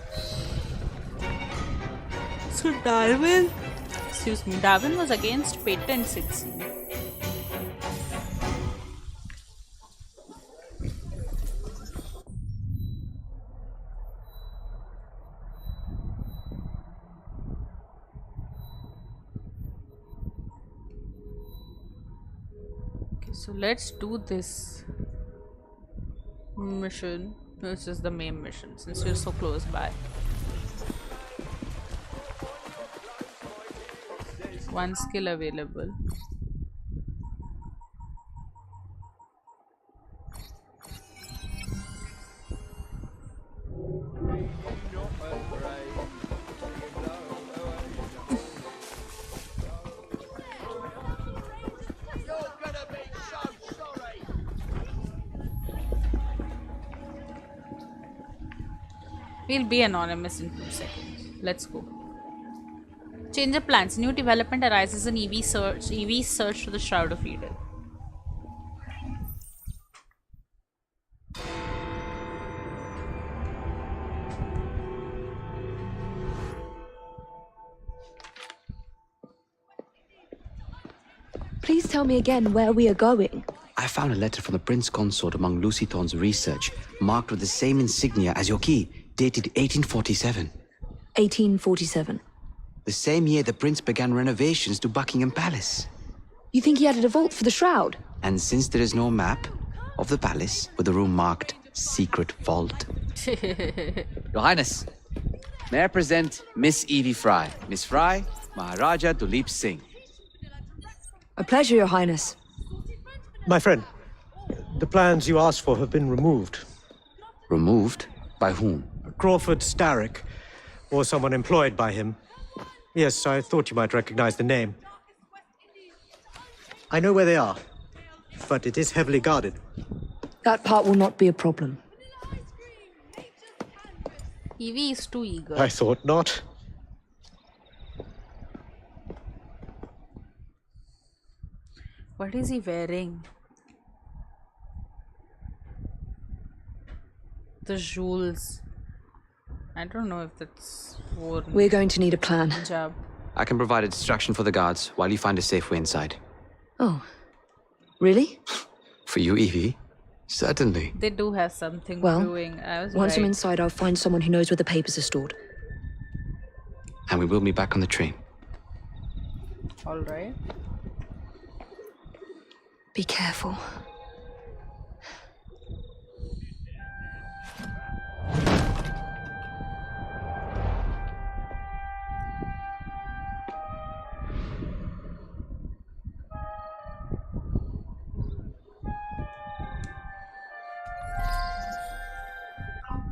So Darwin was against patents, it seems. Okay, so let's do this mission. This is the main mission since we're so close by. One skill available. We'll be anonymous in 2 seconds. Let's go. Change of plans. New development arises in Evie search to the Shroud of Eden. Please tell me again where we are going. I found a letter from the Prince Consort among Lucy Thorne's research, marked with the same insignia as your key, dated 1847. 1847. The same year the Prince began renovations to Buckingham Palace. You think he added a vault for the Shroud? And since there is no map of the palace with the room marked Secret Vault. Your Highness, may I present Miss Evie Fry. Miss Fry, Maharaja Duleep Singh. A pleasure, Your Highness. My friend, the plans you asked for have been removed. Removed? By whom? Crawford Starrick, or someone employed by him. Yes, I thought you might recognize the name. I know where they are, but it is heavily guarded. That part will not be a problem. Evie is too eager. I thought not. What is he wearing? The jewels. I don't know if that's worn. We're going to need a plan. Job. I can provide a distraction for the guards while you find a safe way inside. Oh. Really? For you, Evie? Certainly. They do have something Well, brewing. I was once right. I'm inside, I'll find someone who knows where the papers are stored. And we will meet back on the train. All right. Be careful.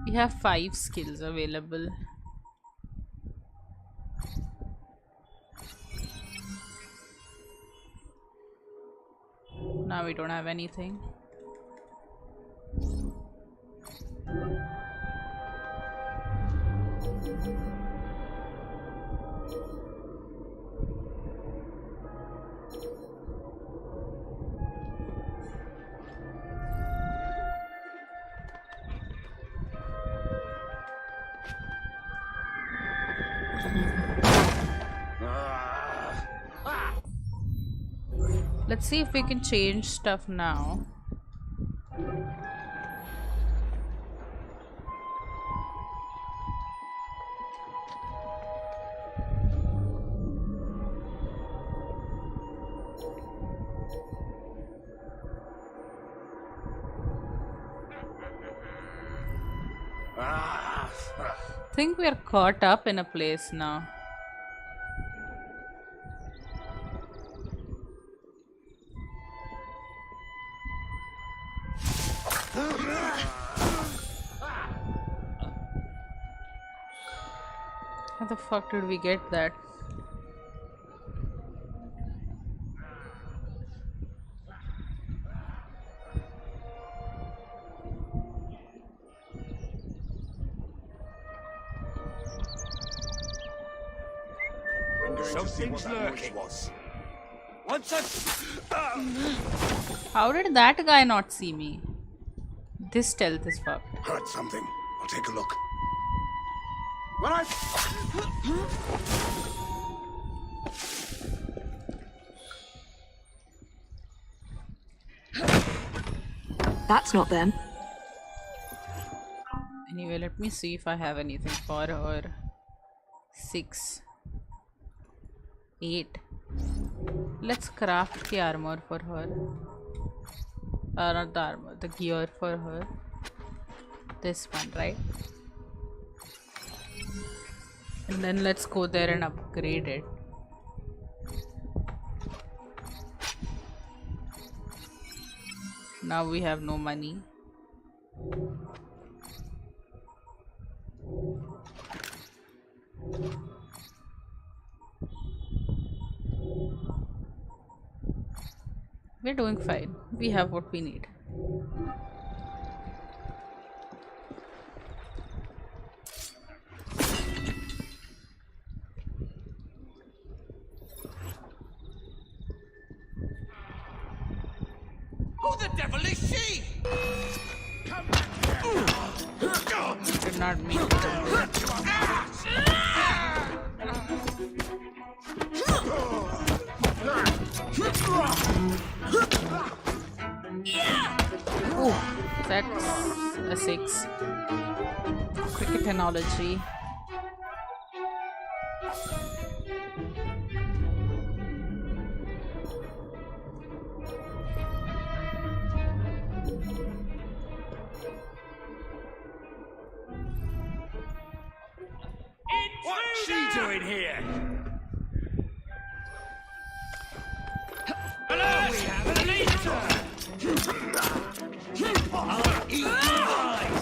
We have 5 skills available. Now we don't have anything. Let's see if we can change stuff now. I think we are caught up in a place now. How the fuck did we get that? Something's lurking. Once How did that guy not see me? This stealth is fucked. Heard something. I'll take a look. When I... That's not them. Anyway, let me see if I have anything for her. 6, 8. Let's craft the armor for her. Not the armor, the gear for her. This one, right? And then let's go there and upgrade it. Now we have no money. We're doing fine. We have what we need. Who the devil is she? Come back here. Did not mean to. Oh, that's a 6. Cricket analogy. What's she doing here? Hello, we have an eater. I'll eat your eyes.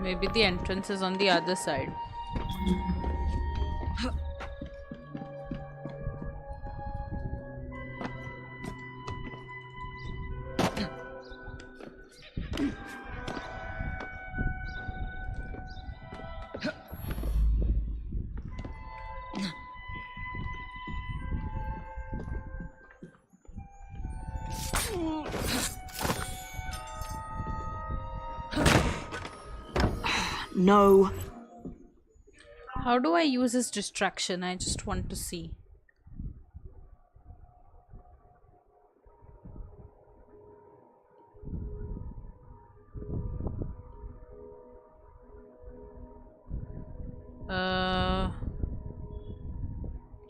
Maybe the entrance is on the other side. No. How do I use this distraction? I just want to see.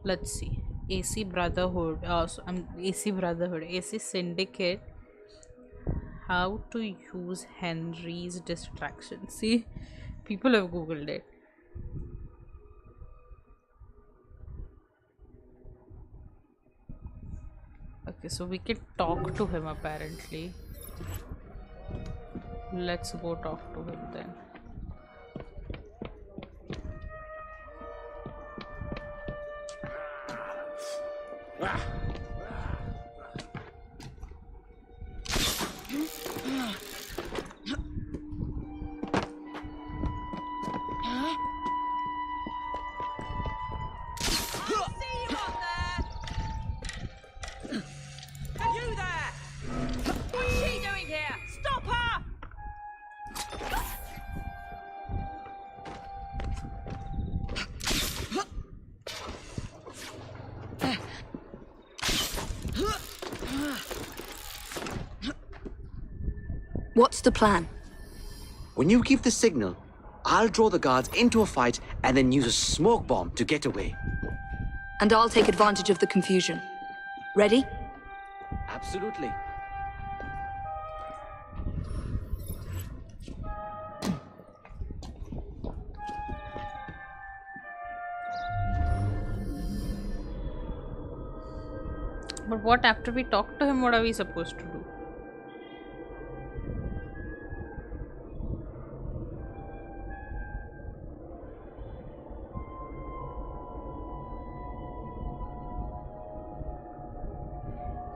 Let's see. AC Brotherhood. AC Syndicate. How to use Henry's distraction. See, people have googled it. Okay, so we can talk to him apparently. Let's go talk to him then. What's the plan? When you give the signal, I'll draw the guards into a fight and then use a smoke bomb to get away. And I'll take advantage of the confusion. Ready? Absolutely. But what after we talk to him, what are we supposed to do?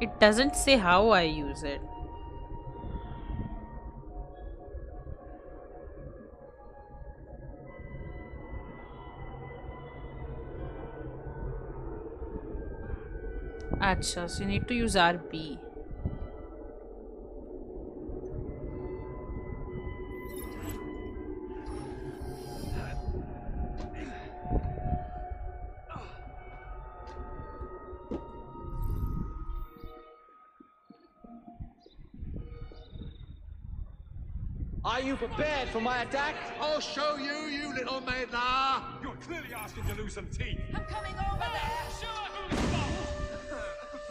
It doesn't say how I use it. Acha, so you need to use RB. Are you prepared for my attack? I'll show you, you little meddler! You're clearly asking to lose some teeth. I'm coming over there. Sure, who's fault?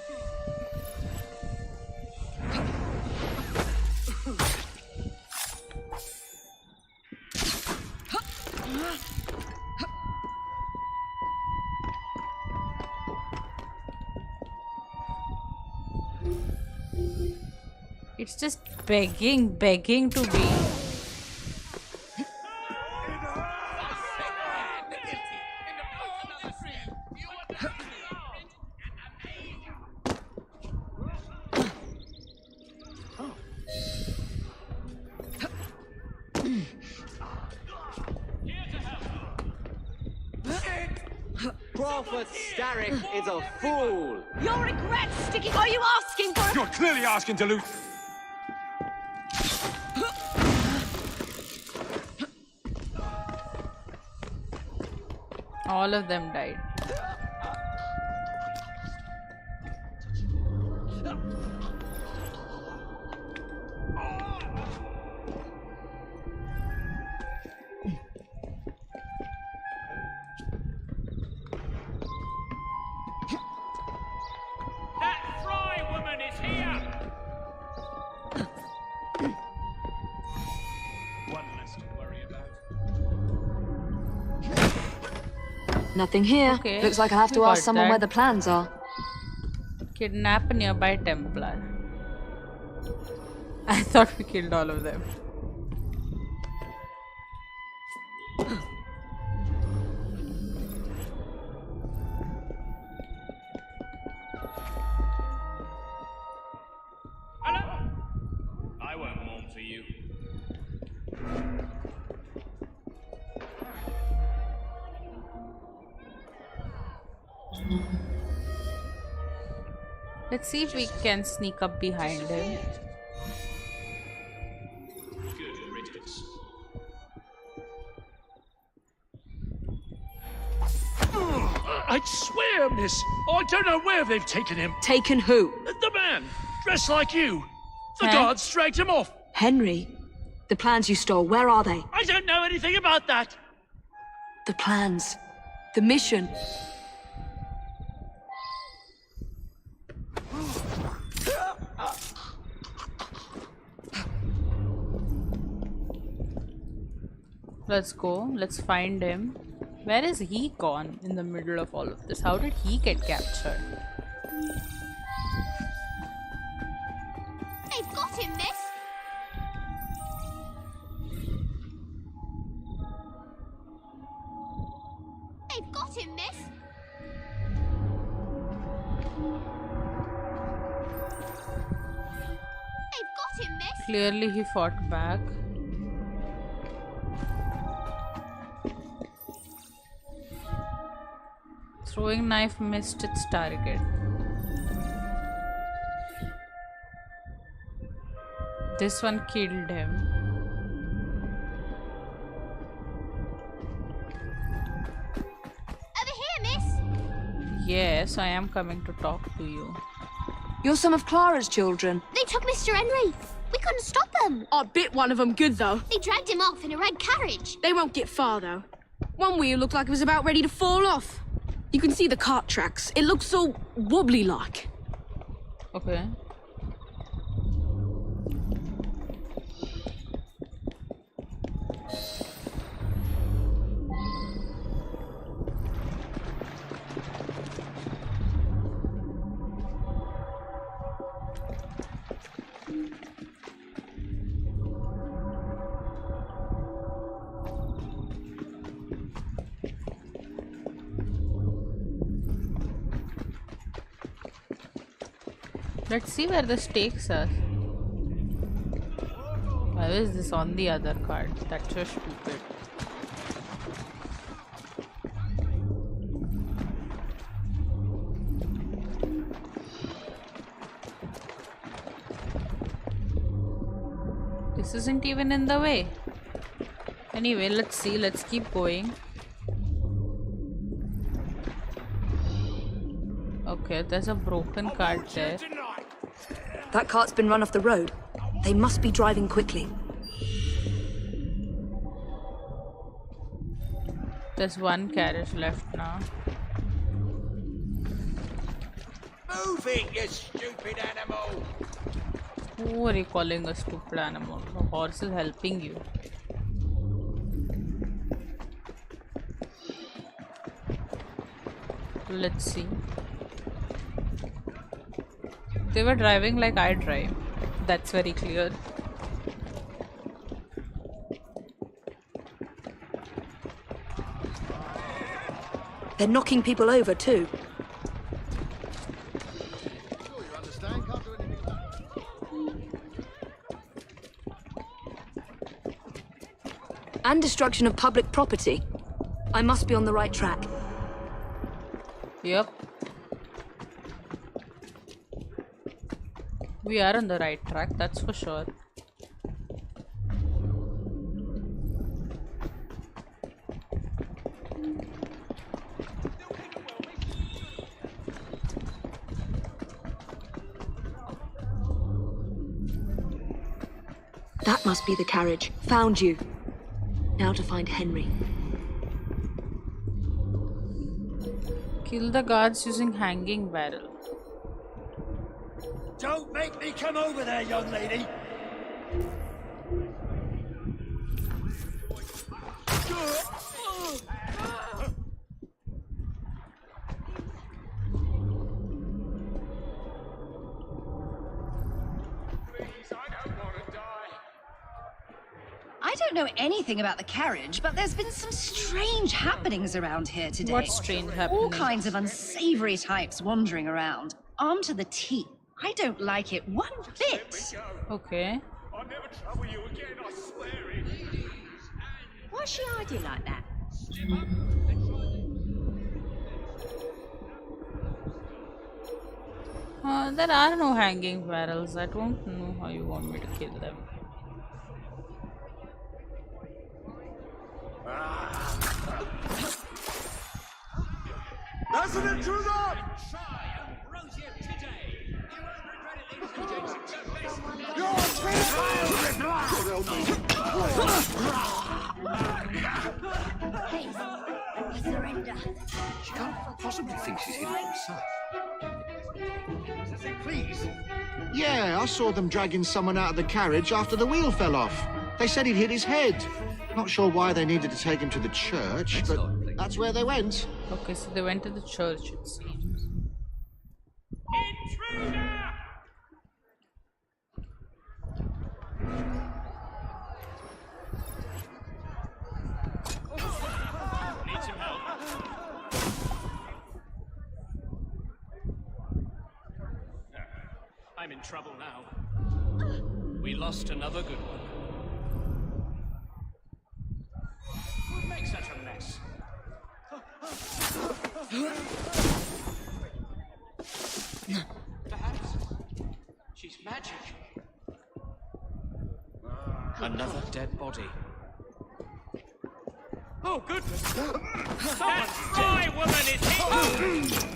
It's just begging to be. Crawford Starrick is a fool. You'll regret sticking. Are you asking for? You're clearly asking to lose. All of them died. That Fry woman is here. One less to worry about. Nothing here. Okay, Looks like I'll have to we ask got someone where that. the plans are. Kidnap a nearby Templar. I thought we killed all of them. Hello? I won't mourn for you. Let's see if we can sneak up behind him. Good riddance. I swear, miss, I don't know where they've taken him. Taken who? The man, dressed like you. The Huh? guards dragged him off. Henry. The plans you stole, where are they? I don't know anything about that. The plans. The mission. Let's go. Let's find him. Where is he gone in the middle of all of this? How did he get captured? They've got him, miss. They've got him, miss. They've got him, miss. Clearly he fought back. Throwing knife missed its target. This one killed him. Over here, miss. Yes, I am coming to talk to you. You're some of Clara's children. They took Mr. Henry. We couldn't stop them. I bit one of them good, though. They dragged him off in a red carriage. They won't get far, though. One wheel looked like it was about ready to fall off. You can see the cart tracks. It looks so wobbly-like. Okay. Let's see where the stakes are. Why is this on the other card? That's so stupid. This isn't even in the way. Anyway, let's see. Let's keep going. Okay, there's a broken cart there. That cart's been run off the road. They must be driving quickly. There's one carriage left now. Move it, you stupid animal! Who are you calling a stupid animal? The horse is helping you. Let's see. They were driving like I drive. That's very clear. They're knocking people over too. And destruction of public property. I must be on the right track. Yep. We are on the right track, that's for sure. That must be the carriage. Found you. Now to find Henry. Kill the guards using hanging barrel. Don't make me come over there, young lady! I don't know anything about the carriage, but there's been some strange happenings around here today. What strange All happenings? kinds of unsavory types wandering around, armed to the teeth. I don't like it one bit. Okay. I'll never trouble you again, I swear it. Why's she hiding like that? There are no hanging barrels. I don't know how you want me to kill them. That's an intruder! Please, surrender. She can't possibly think she's hidden from sight. Please. Yeah, I saw them dragging someone out of the carriage after the wheel fell off. They said he'd hit his head. Not sure why they needed to take him to the church, but that's where they went. Okay, so they went to the church, it seems. Intruder! Need some help. I'm in trouble now. We lost another good one. Who'd make such a mess? Perhaps she's magic. Another dead body. Oh, goodness! That spy woman is here!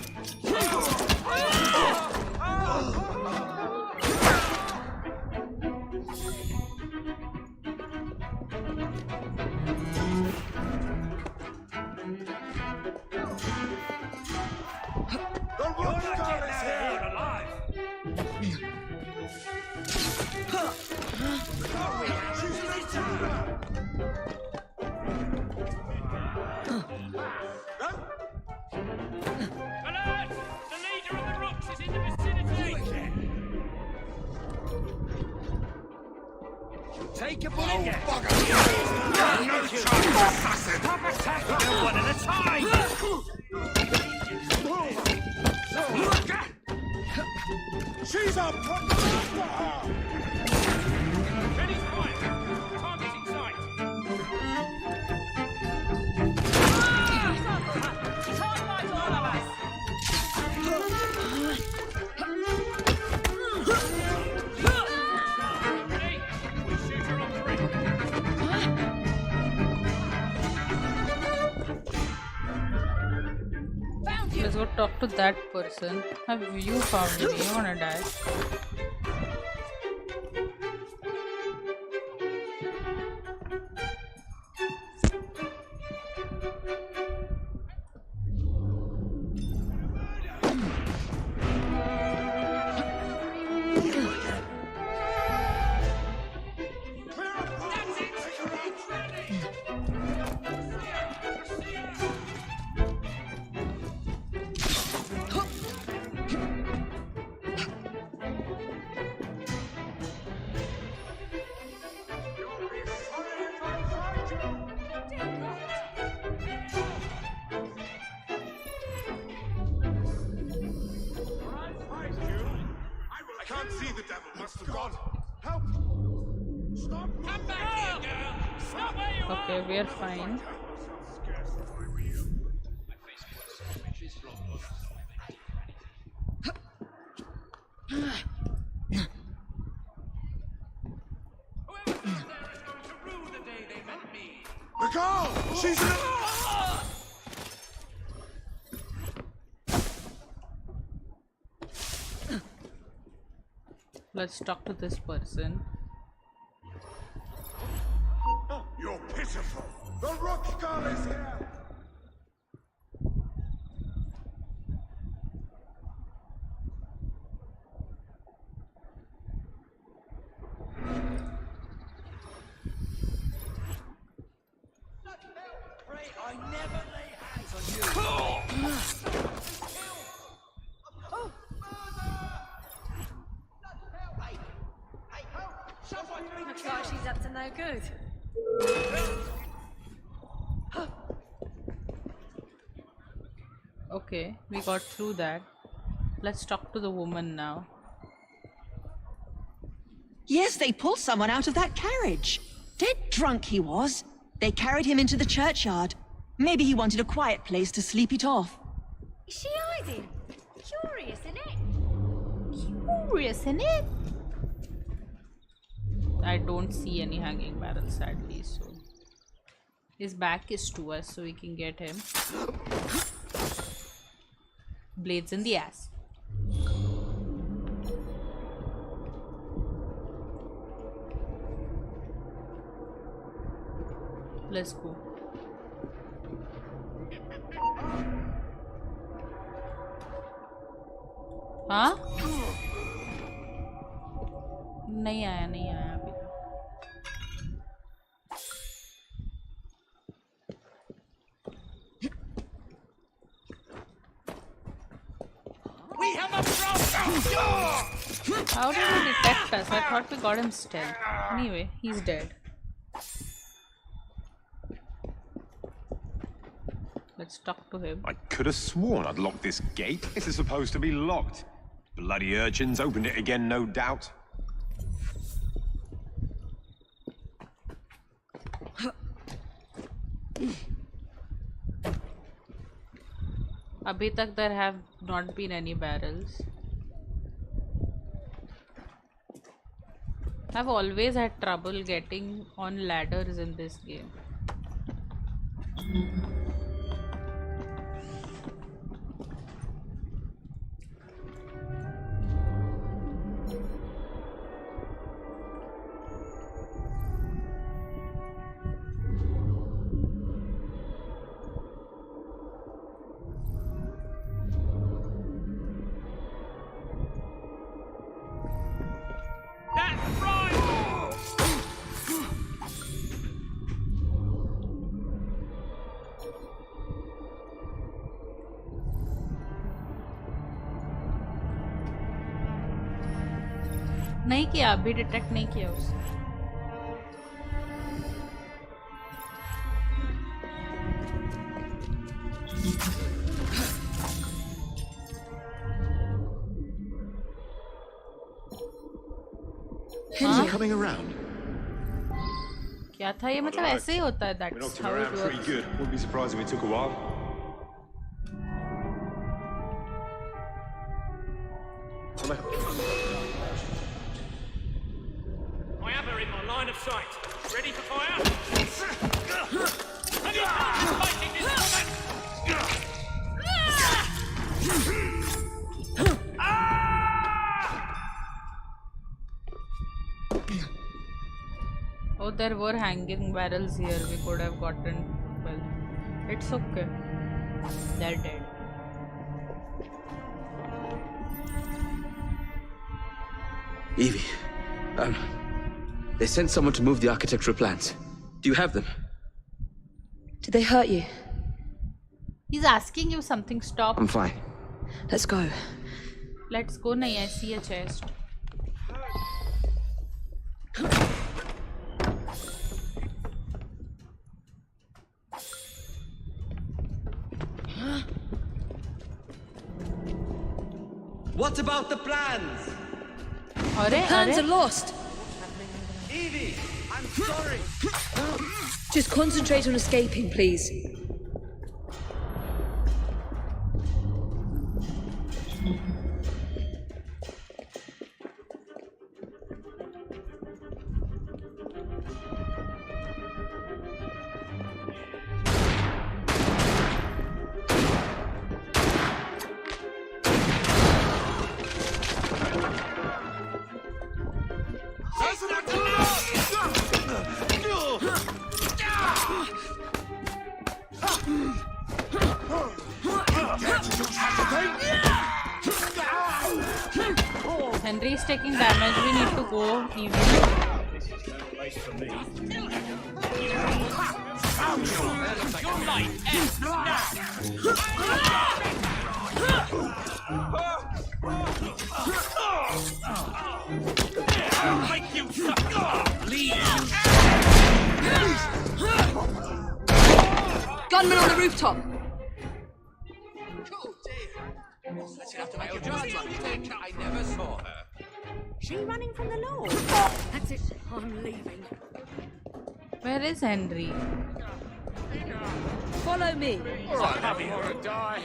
Take your bullet. No chance, assassin! Stop attacking them one at a time! She's up! Ready, fire! Target in sight! Target all of us! Ready? We shoot her on three. Let's go talk to that person. Have you found me? I wanna die. I can't see the devil. Must have gone. Help! Stop! Come back here, girl! Stop where you Okay, we are fine. The girl! She's in Let's talk to this person. You're pitiful. The rock girl is here. I never lay hands on you. Looks like she's up to no good. Okay, we got through that. Let's talk to the woman now. Yes, they pulled someone out of that carriage. Dead drunk he was. They carried him into the churchyard. Maybe he wanted a quiet place to sleep it off. Is she hiding? Curious, innit? Curious, innit? I don't see any hanging barrels, sadly, so his back is to us, so we can get him. Blades in the ass. Let's go. हाँ? नहीं आया अभी तक। We have a problem! How did he detect us? I thought we got him stealth. Anyway, he's dead. Let's talk to him. I could have sworn I'd locked this gate. This is supposed to be locked. Bloody urchins opened it again, no doubt. अभी तक there have not been any barrels. I've always had trouble getting on ladders in this game. नहीं किया, अभी detect नहीं किया उसने। Is he coming around? क्या था ये? मतलब ऐसे ही होता है. We That's knocked him how it around pretty works. good. Wouldn't be surprised if it took a while. I have her in my line of sight. Ready for fire? Have you fighting this woman? Oh, there were hanging barrels here. We could have gotten. Well, it's okay. They're dead. Evie, they sent someone to move the architectural plans. Do you have them? Did they hurt you? He's asking you something. Stop. I'm fine. Let's go. Let's go. Nahi, I see a chest. What about the plans? Plans are lost. Evie, I'm sorry. Just concentrate on escaping, please. Henry is taking damage. We need to go. Evie. Your life ends now. Make you Gunman on the rooftop. I never saw her. She running from the law? That's it. I'm leaving. Where is Henry? Follow me. I'll have her die.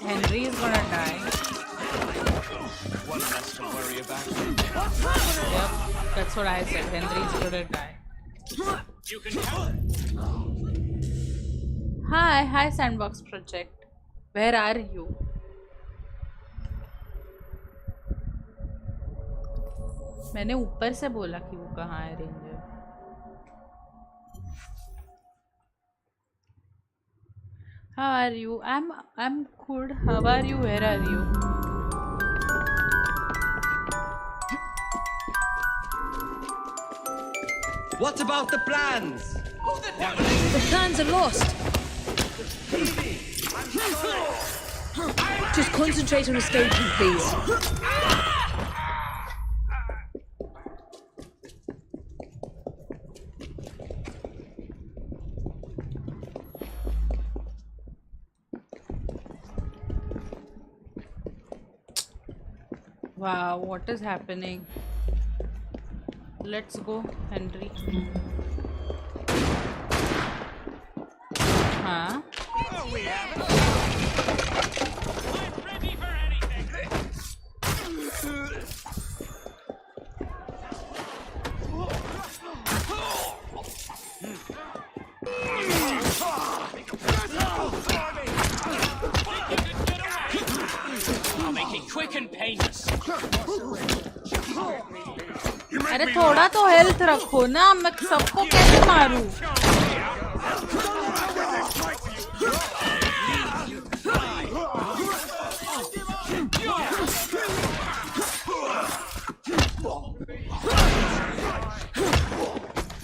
Henry is gonna die. One less to worry about. Yep, that's what I said. Henry is gonna die. You can count. Hi Sandbox Project. Where are you? मैंने ऊपर से बोला कि वो कहाँ है ranger. How are you? I'm good. How are you? Where are you? What about the plans? The plans are lost. Just concentrate on escaping, please. Wow, what is happening? Let's go, Henry. Huh? Oh, we have it. I'm ready for anything. I'll make it quick and painless. You अरे थोड़ा तो health रखो ना, मैं सबको कैसे मारूं?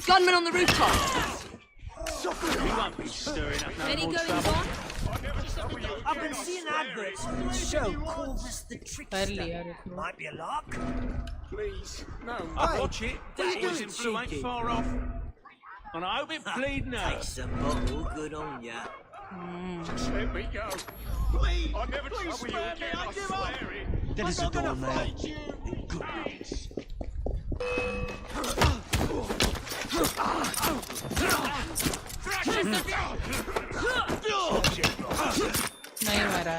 Gunman on the rooftop. You won't be stirring up no Any more goings trouble. on? I've been seeing adverts on the show called this the Trickster. Might be a lark. Please, no. Watch it. That boys in blue ain't far off. And I hope it bleeding out. Take some bottle, good on ya. Just let me go. Please, I'll never trouble you again, I swear it. That is a door, man. नहीं मरा।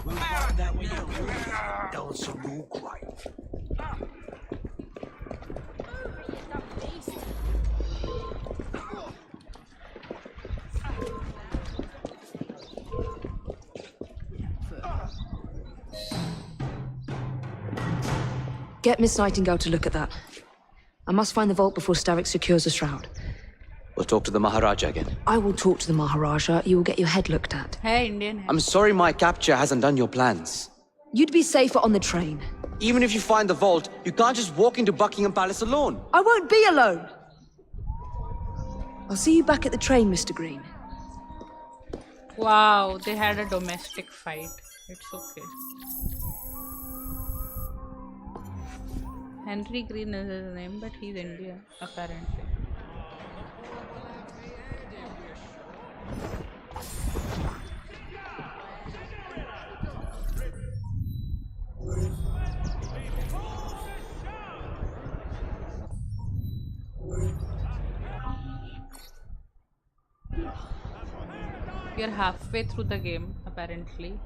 We'll find out where you're going some more grave. Get Miss Nightingale to look at that. I must find the vault before Starrick secures the shroud. We'll talk to the Maharaja again. I will talk to the Maharaja. You will get your head looked at. Hey, Indian. I'm sorry my capture hasn't done your plans. You'd be safer on the train. Even if you find the vault, you can't just walk into Buckingham Palace alone. I won't be alone. I'll see you back at the train, Mr. Green. Wow, they had a domestic fight. It's okay. Henry Green is his name, but he's Indian, apparently. We are halfway through the game, apparently.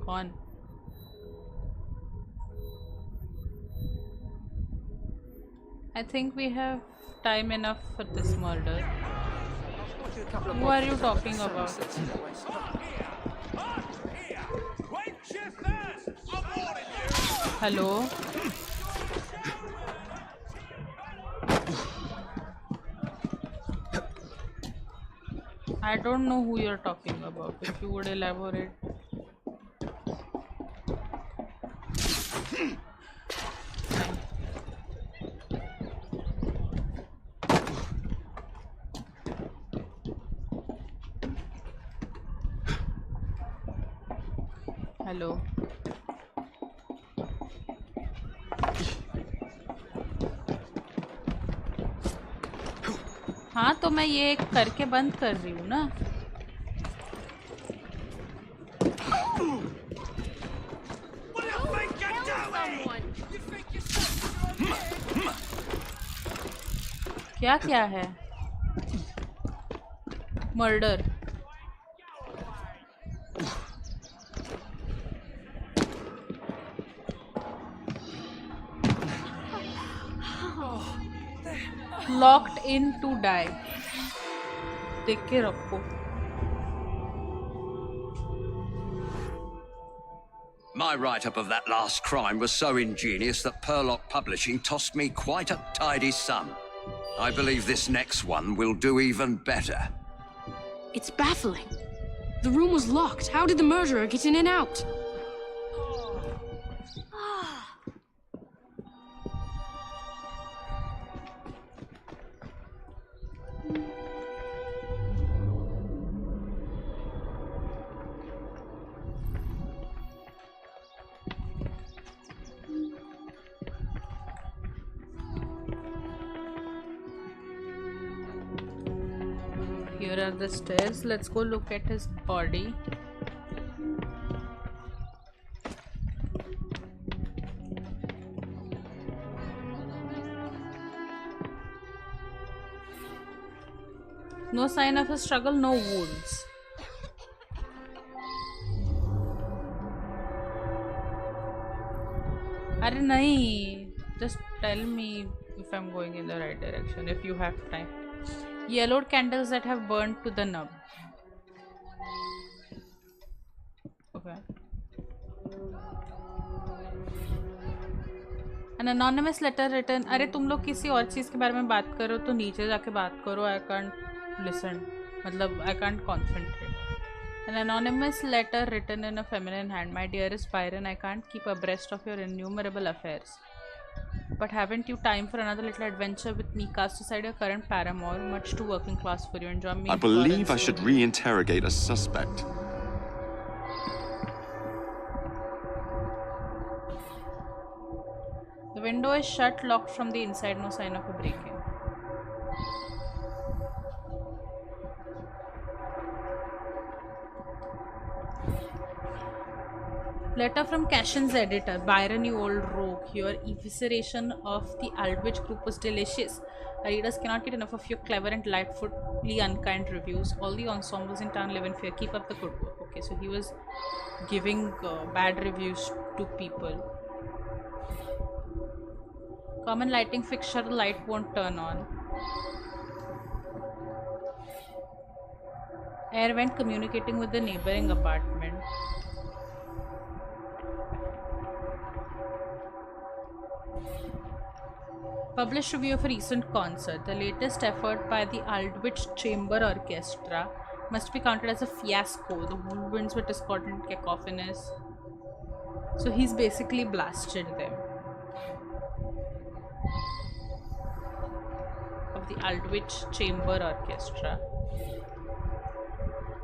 Gone. I think we have time enough for this murder. Who are you talking about? Hello? I don't know who you're talking about. If you would elaborate. Hello. हाँ तो मैं ये करके बंद कर रही हूँ ना। क्या क्या है? Murder. Locked in to die. देख के रखो। My write-up of that last crime was so ingenious that Purlock Publishing tossed me quite a tidy sum. I believe this next one will do even better. It's baffling. The room was locked. How did the murderer get in and out? Here are the stairs. Let's go look at his body. No sign of a struggle, no wounds. अरे नहीं, just tell me if I'm going in the right direction if you have time. Yellowed candles that have burned to the nub. Okay. An anonymous letter written. अरे तुम लोग किसी और चीज़ के बारे में बात करो तो नीचे जाके बात करो. I can't listen. मतलब I can't concentrate. An anonymous letter written in a feminine hand. My dearest Byron, I can't keep abreast of your innumerable affairs. But haven't you time for another little adventure with me? Cast aside your current paramour, much too working class for you, and join me. I believe I should reinterrogate a suspect. The window is shut, locked from the inside, no sign of a break-in. Letter from Cashin's editor. Byron, you old rogue. Your evisceration of the Aldwych group was delicious. Our readers cannot get enough of your clever and delightfully unkind reviews. All the ensembles in town live in fear. Keep up the good work. Okay, so he was giving bad reviews to people. Common lighting fixture, the light won't turn on. Air vent communicating with the neighboring apartment. Published review of a recent concert. The latest effort by the Aldwych Chamber Orchestra must be counted as a fiasco. The woodwinds were discordant, cacophonous. So he's basically blasted them. Of the Aldwych Chamber Orchestra.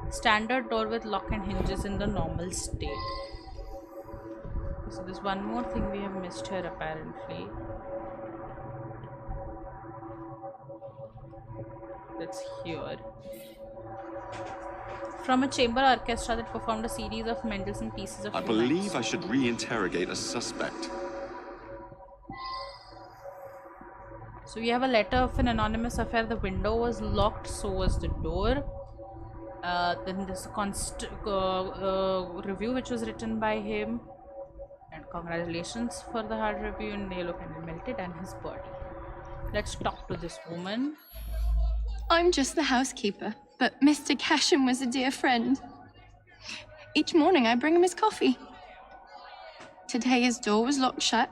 Standard door with lock and hinges in the normal state. So there's one more thing we have missed here apparently. That's here. From a chamber orchestra that performed a series of Mendelssohn pieces of I believe I should reinterrogate a suspect. So we have a letter of an anonymous affair. The window was locked, so was the door. Then there's a review which was written by him. And congratulations for the hard review. And yellow candle melted and his body. Let's talk to this woman. I'm just the housekeeper, but Mr. Cashin was a dear friend. Each morning I bring him his coffee. Today his door was locked shut.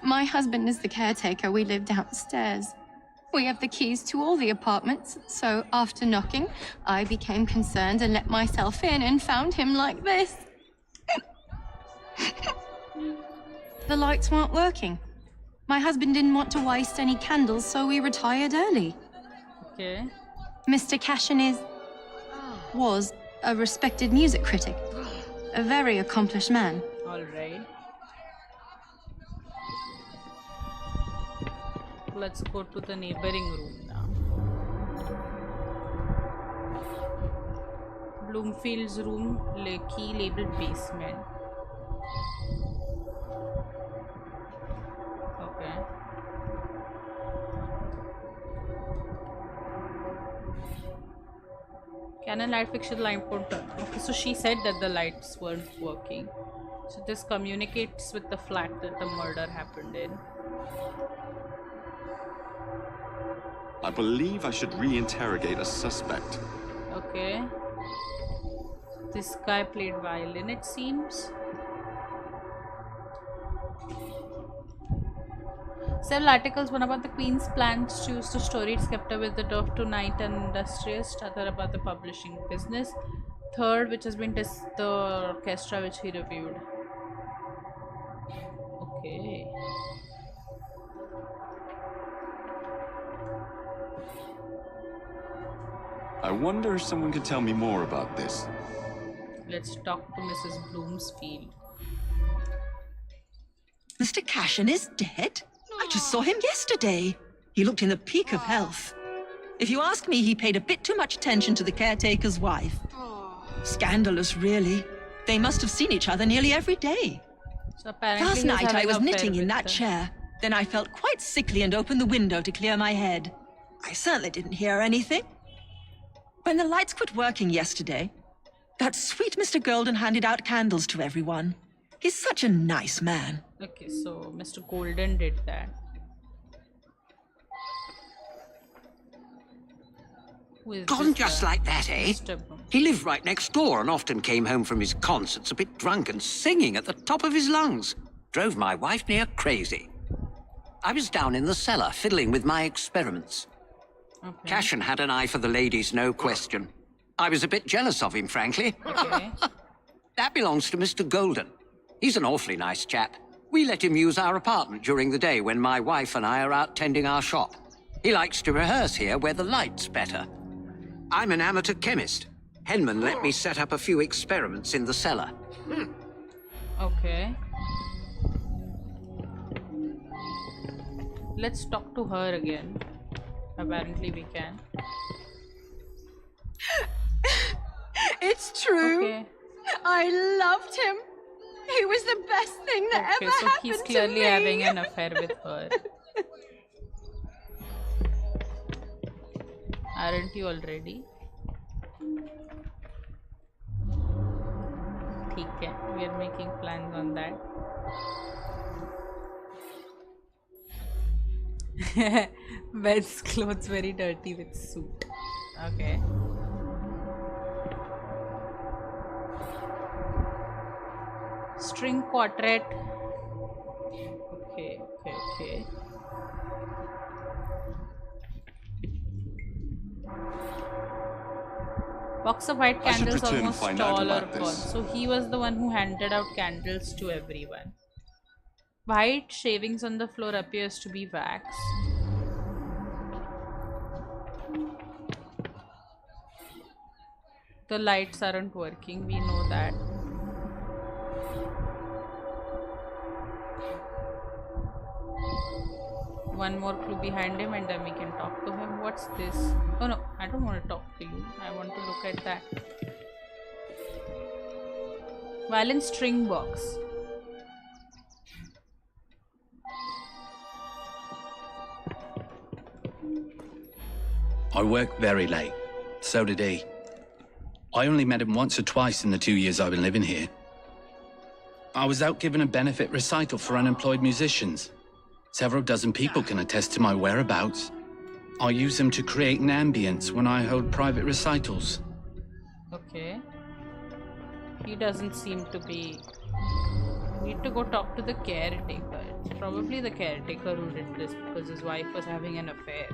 My husband is the caretaker. We live downstairs. We have the keys to all the apartments, so after knocking, I became concerned and let myself in and found him like this. The lights weren't working. My husband didn't want to waste any candles, so we retired early. Okay. Mr. Cashin was a respected music critic, a very accomplished man. All right. Let's go to the neighboring room now. Bloomfield's room, key labeled basement. Okay. Canon light fixture lamp won't turn. Okay, so she said that the lights weren't working. So this communicates with the flat that the murder happened in. I believe I should reinterrogate a suspect. Okay. This guy played violin, it seems. Several articles, one about the Queen's plans to use the story, scepter with the dove tonight and industrious, other about the publishing business, third which has been the orchestra which he reviewed. Okay. I wonder if someone could tell me more about this. Let's talk to Mrs. Bloomsfield. Mr. Cashin is dead? I just saw him yesterday. He looked in the peak of health. If you ask me, he paid a bit too much attention to the caretaker's wife. Scandalous, really. They must have seen each other nearly every day. So apparently last night I was knitting in that chair. Then I felt quite sickly and opened the window to clear my head. I certainly didn't hear anything. When the lights quit working yesterday, that sweet Mr. Golden handed out candles to everyone. He's such a nice man. Okay, so Mr. Golden did that. Gone just like that, eh? He lived right next door and often came home from his concerts a bit drunk and singing at the top of his lungs. Drove my wife near crazy. I was down in the cellar fiddling with my experiments. Okay. Cashin had an eye for the ladies, no question. I was a bit jealous of him, frankly. Okay. That belongs to Mr. Golden. He's an awfully nice chap. We let him use our apartment during the day when my wife and I are out tending our shop. He likes to rehearse here where the light's better. I'm an amateur chemist. Henman let me set up a few experiments in the cellar. Okay. Let's talk to her again. Apparently we can. It's true. Okay. I loved him. He was the best thing that Okay, ever so happened he's to clearly me. having an affair with her. Aren't you already? Okay, we are making plans on that. Ben's clothes very dirty with suit. Okay. String quartet. Okay. Box of white I should candles return and almost find out all are about this. gone. So he was the one who handed out candles to everyone. White shavings on the floor appears to be wax. The lights aren't working, we know that. One more clue behind him and then we can talk to him. What's this? Oh no, I don't want to talk to you. I want to look at that. Violin string box. I worked very late. So did he. I only met him once or twice in the 2 years I've been living here. I was out giving a benefit recital for unemployed musicians. Several dozen people can attest to my whereabouts. I use them to create an ambience when I hold private recitals. Okay. He doesn't seem to be... Need to go talk to the caretaker. It's probably the caretaker who did this because his wife was having an affair.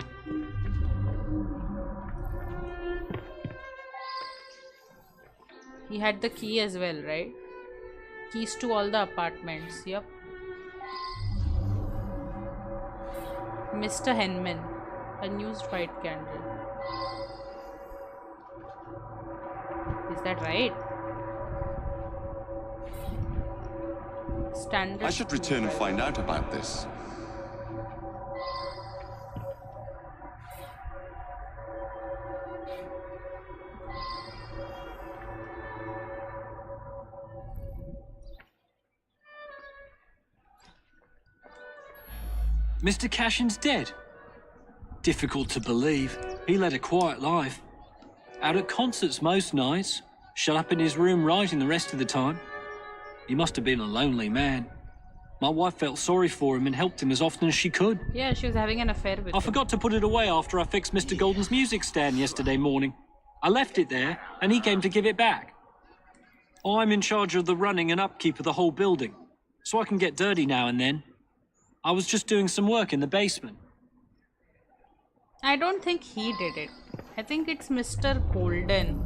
He had the key as well, right? Keys to all the apartments. Yep. Mr. Henman. Unused white candle. Is that right? Standard. I should return and find out about this. Mr. Cashin's dead. Difficult to believe. He led a quiet life. Out at concerts most nights. Shut up in his room writing the rest of the time. He must have been a lonely man. My wife felt sorry for him and helped him as often as she could. Yeah, she was having an affair with I him. forgot to put it away after I fixed Mr. Golden's music stand yesterday morning. I left it there, and he came to give it back. I'm in charge of the running and upkeep of the whole building, so I can get dirty now and then. I was just doing some work in the basement. I don't think he did it. I think it's Mr. Golden.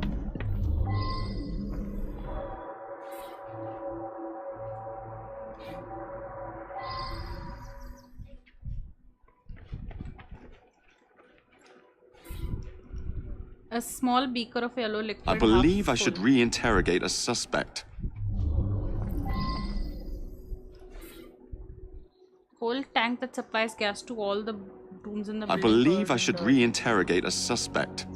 A small beaker of yellow liquid. I believe I half should full. reinterrogate a suspect. Whole tank that supplies gas to all the rooms in the I building. believe I burned should down. reinterrogate a suspect.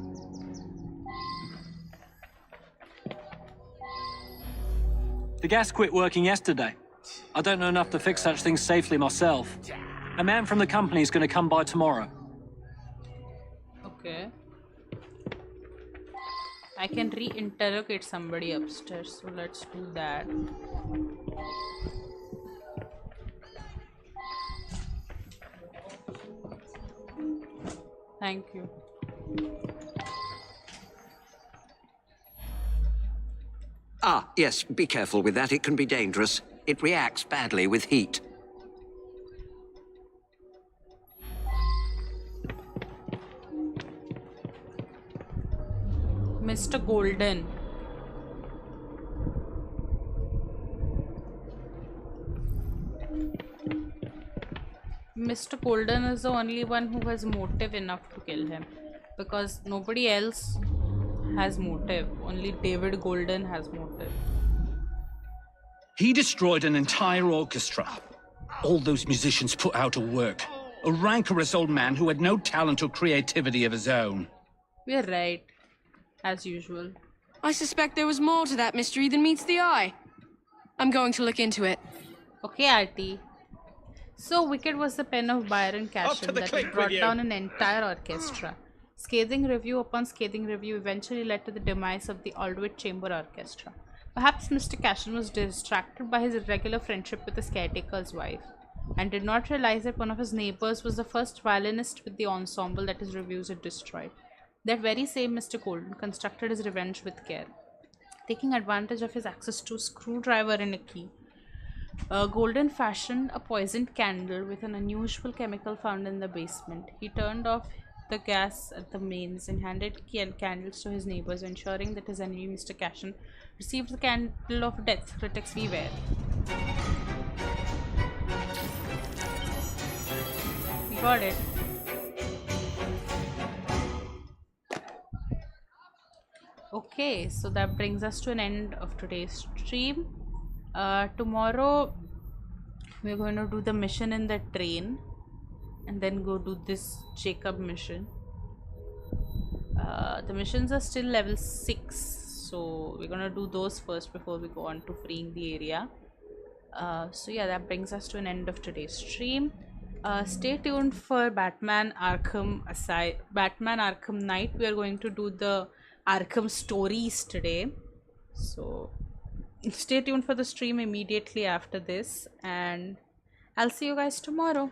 The gas quit working yesterday. I don't know enough to fix such things safely myself. A man from the company is going to come by tomorrow. Okay. I can re-interrogate somebody upstairs, so let's do that. Thank you. Ah, yes, be careful with that. It can be dangerous. It reacts badly with heat. Mr. Golden. Mr. Golden is the only one who has motive enough to kill him, because nobody else has motive. Only David Golden has motive. He destroyed an entire orchestra. All those musicians put out of work. A rancorous old man who had no talent or creativity of his own. We're right, as usual. I suspect there was more to that mystery than meets the eye. I'm going to look into it. Okay, Artie. So wicked was the pen of Byron Cashin that it brought down an entire orchestra. Scathing review upon scathing review eventually led to the demise of the Aldwych Chamber Orchestra. Perhaps Mr. Cashin was distracted by his irregular friendship with his caretaker's wife, and did not realize that one of his neighbors was the first violinist with the ensemble that his reviews had destroyed. That very same Mr. Golden constructed his revenge with care. Taking advantage of his access to a screwdriver and a key, Golden fashioned a poisoned candle with an unusual chemical found in the basement. He turned off the gas at the mains and handed key and candles to his neighbors, ensuring that his enemy, Mr. Cashin, received the candle of death. Critics beware. We got it. Okay, so that brings us to an end of today's stream. Tomorrow we're going to do the mission in the train and then go do this Jacob mission. The missions are still level 6, so we're gonna do those first before we go on to freeing the area. So yeah, that brings us to an end of today's stream. Stay tuned for Batman Arkham Knight. We are going to do the Arkham stories today, so stay tuned for the stream immediately after this, and I'll see you guys tomorrow.